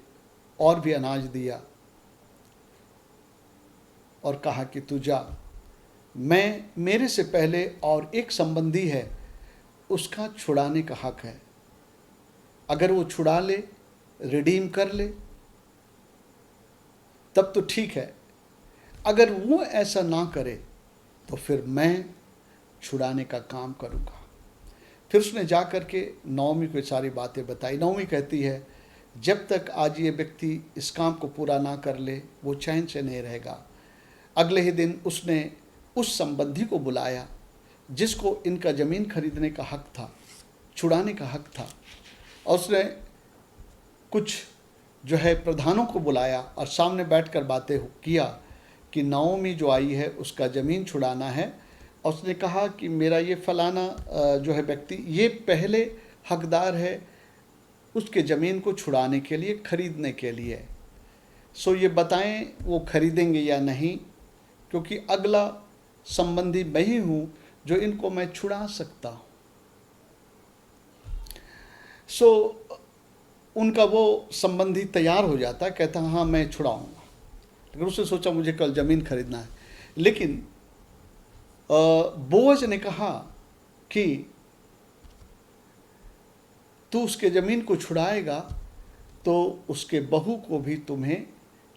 और भी अनाज दिया और कहा कि तू जा, मेरे से पहले और एक संबंधी है, उसका छुड़ाने का हक है। अगर वो छुड़ा ले, रिडीम कर ले, तब तो ठीक है। अगर वो ऐसा ना करे तो फिर मैं छुड़ाने का काम करूँगा। फिर उसने जा कर के नाओमी को सारी बातें बताई। नाओमी कहती है, जब तक आज ये व्यक्ति इस काम को पूरा ना कर ले, वो चैन से नहीं रहेगा। अगले ही दिन उसने उस संबंधी को बुलाया जिसको इनका ज़मीन खरीदने का हक था, छुड़ाने का हक था, और उसने कुछ जो है प्रधानों को बुलाया और सामने बैठकर बातें किया कि नाओमी जो आई है उसका ज़मीन छुड़ाना है। और उसने कहा कि मेरा ये फलाना जो है व्यक्ति, ये पहले हकदार है उसके ज़मीन को छुड़ाने के लिए, खरीदने के लिए। सो ये बताएं वो खरीदेंगे या नहीं, क्योंकि अगला संबंधी मैं ही हूँ जो इनको मैं छुड़ा सकता हूँ। सो उनका वो संबंधी तैयार हो जाता है, कहता है हाँ मैं छुड़ाऊँगा। लेकिन उसने सोचा मुझे कल ज़मीन खरीदना है। लेकिन बोअज ने कहा कि तू उसके ज़मीन को छुड़ाएगा तो उसके बहू को भी तुम्हें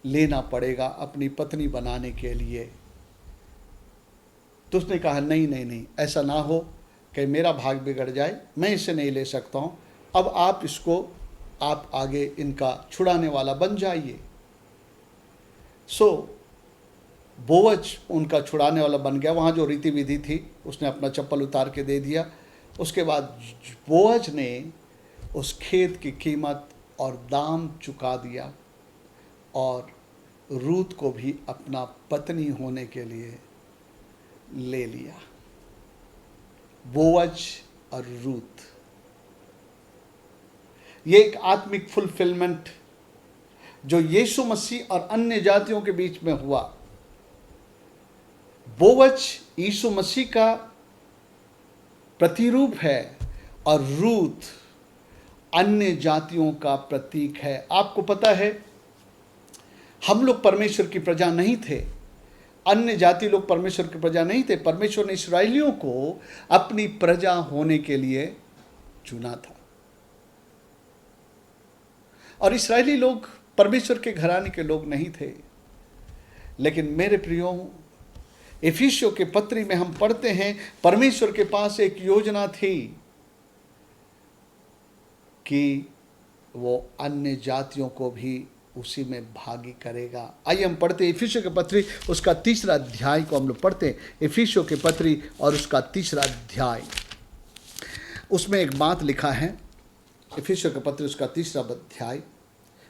लेना पड़ेगा अपनी पत्नी बनाने के लिए। तो उसने कहा नहीं नहीं नहीं, ऐसा ना हो कि मेरा भाग बिगड़ जाए, मैं इसे नहीं ले सकता हूँ। अब आप इसको, आप आगे इनका छुड़ाने वाला बन जाइए। सो बोअज उनका छुड़ाने वाला बन गया। वहाँ जो रीति विधि थी, उसने अपना चप्पल उतार के दे दिया। उसके बाद बोअज ने उस खेत की कीमत और दाम चुका दिया और रूथ को भी अपना पत्नी होने के लिए ले लिया। बोअज और रूथ, ये एक आत्मिक फुलफिलमेंट जो यीशु मसीह और अन्य जातियों के बीच में हुआ। बोअज यीशु मसीह का प्रतिरूप है और रूथ अन्य जातियों का प्रतीक है। आपको पता है, हम लोग परमेश्वर की प्रजा नहीं थे, अन्य जाति लोग परमेश्वर की प्रजा नहीं थे। परमेश्वर ने इस्राएलियों को अपनी प्रजा होने के लिए चुना था, और इस्राएली लोग परमेश्वर के घराने के लोग नहीं थे। लेकिन मेरे प्रियो, इफिसियों के पत्री में हम पढ़ते हैं, परमेश्वर के पास एक योजना थी कि वो अन्य जातियों को भी उसी में भागी करेगा। आइए हम पढ़ते हैं इफिसियों के पत्री, उसका 3रा अध्याय को हम लोग पढ़ते हैं। इफिसियों के पत्री और उसका 3रा अध्याय, उसमें एक बात लिखा है। इफिसियों के पत्री उसका 3रा अध्याय,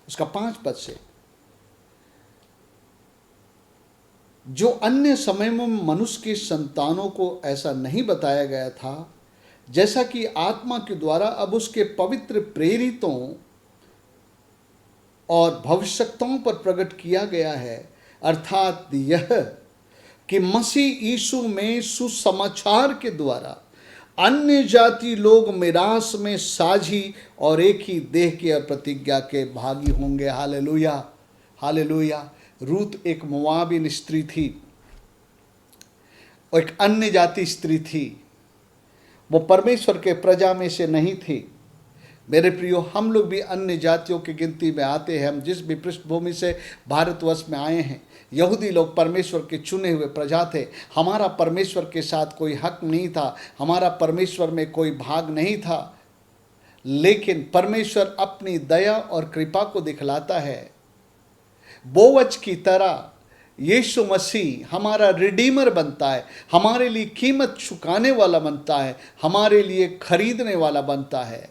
उसका 5 पद से, जो अन्य समय में मनुष्य की संतानों को ऐसा नहीं बताया गया था, जैसा कि आत्मा के द्वारा अब उसके पवित्र प्रेरितों और भविष्यवक्ताओं पर प्रकट किया गया है, अर्थात यह कि मसीह यीशु में सुसमाचार के द्वारा अन्य जाति लोग मिरास में साझी और एक ही देह की प्रतिज्ञा के भागी होंगे। Hallelujah, hallelujah. रूथ एक मोआबिन स्त्री थी, और एक अन्य जाति स्त्री थी, वो परमेश्वर के प्रजा में से नहीं थी। मेरे प्रियो, हम लोग भी अन्य जातियों की गिनती में आते हैं। हम जिस भी पृष्ठभूमि से भारतवर्ष में आए हैं, यहूदी लोग परमेश्वर के चुने हुए प्रजा थे। हमारा परमेश्वर के साथ कोई हक नहीं था, हमारा परमेश्वर में कोई भाग नहीं था। लेकिन परमेश्वर अपनी दया और कृपा को दिखलाता है। बोअज की तरह यीशु मसीह हमारा रिडीमर बनता है, हमारे लिए कीमत चुकाने वाला बनता है, हमारे लिए खरीदने वाला बनता है।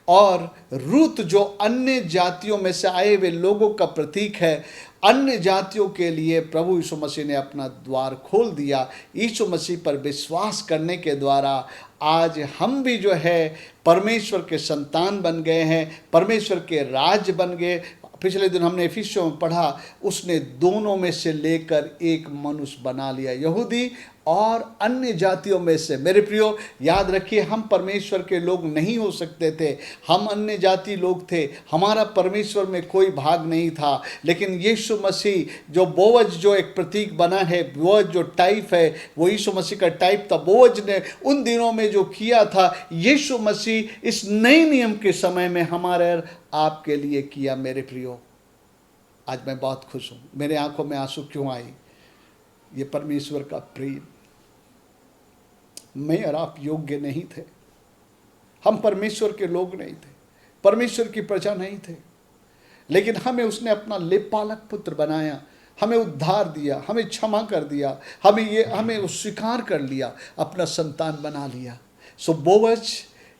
और रूत जो अन्य जातियों में से आए हुए लोगों का प्रतीक है, अन्य जातियों के लिए प्रभु यीशु मसीह ने अपना द्वार खोल दिया। यीशु मसीह पर विश्वास करने के द्वारा आज हम भी जो है परमेश्वर के संतान बन गए हैं, परमेश्वर के राज्य बन गए। पिछले दिन हमने इफिसियों में पढ़ा, उसने दोनों में से लेकर एक मनुष्य बना लिया, यहूदी और अन्य जातियों में से। मेरे प्रियो, याद रखिए, हम परमेश्वर के लोग नहीं हो सकते थे, हम अन्य जाति लोग थे, हमारा परमेश्वर में कोई भाग नहीं था। लेकिन यीशु मसीह जो बोअज जो एक प्रतीक बना है, बोअज जो टाइप है, वो यीशु मसीह का टाइप था। बोअज ने उन दिनों में जो किया था, यीशु मसीह इस नए नियम के समय में हमारे आपके लिए किया। मेरे प्रियो, आज मैं बहुत खुश हूँ। मेरे आंखों में आंसू क्यों आई? ये परमेश्वर का प्रेम। मैं और आप योग्य नहीं थे, हम परमेश्वर के लोग नहीं थे, परमेश्वर की प्रजा नहीं थे, लेकिन हमें उसने अपना लेपालक पुत्र बनाया, हमें उद्धार दिया, हमें क्षमा कर दिया, हमें स्वीकार कर लिया, अपना संतान बना लिया। सो बोअज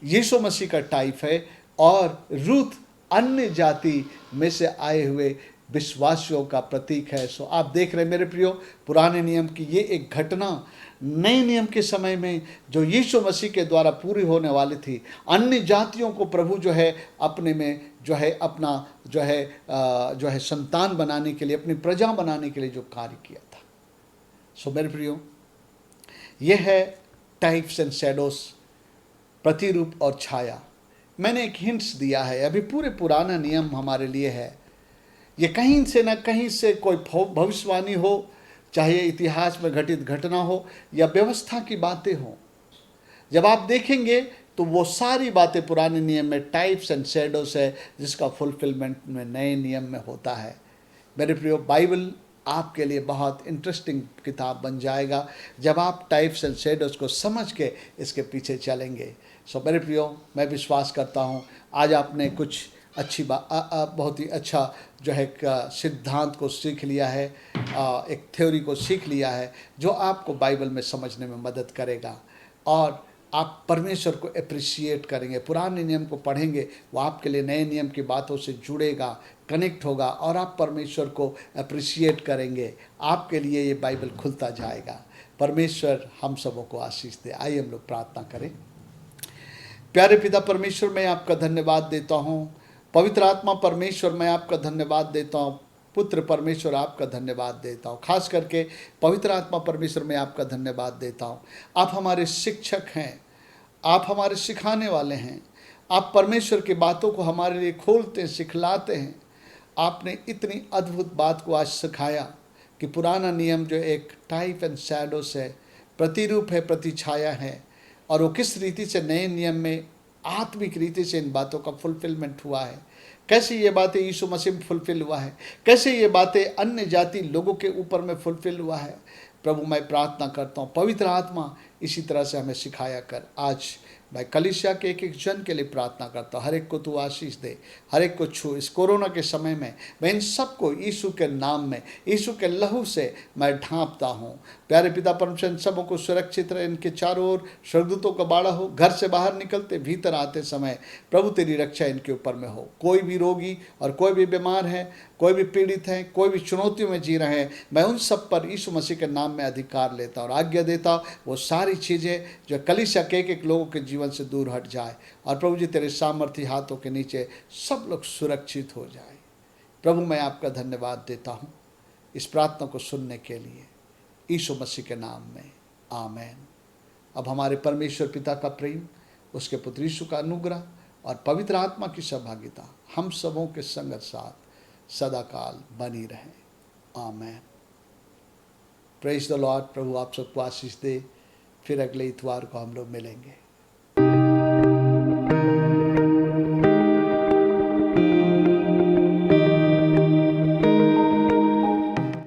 यीशु मसीह का टाइप है और रूथ अन्य जाति में से आए हुए विश्वासियों का प्रतीक है। सो आप देख रहे हैं मेरे प्रियो, पुराने नियम की ये एक घटना नए नियम के समय में जो यीशु मसीह के द्वारा पूरी होने वाली थी। अन्य जातियों को प्रभु जो है अपने में जो है अपना जो है संतान बनाने के लिए, अपनी प्रजा बनाने के लिए जो कार्य किया था। सो मेरे प्रियो, ये है टाइप्स एंड शैडोज, प्रतिरूप और छाया। मैंने एक हिंट्स दिया है, अभी पूरे पुराना नियम हमारे लिए है। ये कहीं से न कहीं से कोई भविष्यवाणी हो, चाहे इतिहास में घटित घटना हो या व्यवस्था की बातें हो, जब आप देखेंगे तो वो सारी बातें पुराने नियम में टाइप्स एंड शैडोज है, जिसका फुलफिलमेंट में नए नियम में होता है। मेरे प्रियो, बाइबल आपके लिए बहुत इंटरेस्टिंग किताब बन जाएगा जब आप टाइप्स एंड शैडोज को समझ के इसके पीछे चलेंगे। सो मेरे प्रियो, मैं विश्वास करता हूँ आज आपने कुछ अच्छी बहुत ही अच्छा जो है सिद्धांत को सीख लिया है, एक थ्योरी को सीख लिया है जो आपको बाइबल में समझने में मदद करेगा और आप परमेश्वर को अप्रिशिएट करेंगे। पुराने नियम को पढ़ेंगे, वो आपके लिए नए नियम की बातों से जुड़ेगा, कनेक्ट होगा और आप परमेश्वर को अप्रिशिएट करेंगे। आपके लिए ये बाइबल खुलता जाएगा। परमेश्वर हम सबों को आशीष दे। आइए हम लोग प्रार्थना करें। प्यारे पिता परमेश्वर, मैं आपका धन्यवाद देता हूँ। पवित्र आत्मा परमेश्वर, मैं आपका धन्यवाद देता हूँ। पुत्र परमेश्वर, आपका धन्यवाद देता हूँ। खास करके पवित्र आत्मा परमेश्वर, मैं आपका धन्यवाद देता हूँ। आप हमारे शिक्षक हैं, आप हमारे सिखाने वाले हैं। आप परमेश्वर की बातों को हमारे लिए खोलते हैं, सिखलाते हैं। आपने इतनी अद्भुत बात को आज सिखाया कि पुराना नियम जो एक टाइप एंड शैडोस है, प्रतिरूप है, प्रतिछाया है, और वो किस रीति से नए नियम में आत्मिक रीति से इन बातों का फुलफिलमेंट हुआ है, कैसे ये बातें यीशु मसीह में फुलफिल हुआ है, कैसे ये बातें अन्य जाति लोगों के ऊपर में फुलफिल हुआ है। प्रभु, मैं प्रार्थना करता हूँ पवित्र आत्मा इसी तरह से हमें सिखाया कर। आज मैं कलीसिया के एक एक जन के लिए प्रार्थना करता हूँ, हर एक को तू आशीष दे, हर एक को छू। इस कोरोना के समय में मैं इन सबको यीशु के नाम में, यीशु के लहू से मैं ढांपता हूँ। प्यारे पिता परमेश्वर, इन सबों को सुरक्षित रहे, इनके चारों ओर स्वर्गदूतों का बाड़ा हो। घर से बाहर निकलते भीतर आते समय प्रभु तेरी रक्षा इनके ऊपर में हो। कोई भी रोगी और कोई भी बीमार है, कोई भी पीड़ित है, कोई भी चुनौतियों में जी रहे हैं, मैं उन सब पर यीशु मसीह के नाम में अधिकार लेता और आज्ञा देता, वो सारी चीज़ें जो कलीसिया के एक लोगों के जीवन से दूर हट जाए और प्रभु जी तेरे सामर्थी हाथों के नीचे सब लोग सुरक्षित हो जाए। प्रभु, मैं आपका धन्यवाद देता हूँ इस प्रार्थना को सुनने के लिए, यीशु मसीह के नाम में, आमेन। अब हमारे परमेश्वर पिता का प्रेम, उसके पुत्र यीशु का अनुग्रह और पवित्र आत्मा की सहभागिता हम सबों के संगत साथ सदा काल बनी रहे। आमेन। Praise the Lord. प्रभु आप सबको आशीष दे। फिर अगले इतवार को हम लोग मिलेंगे।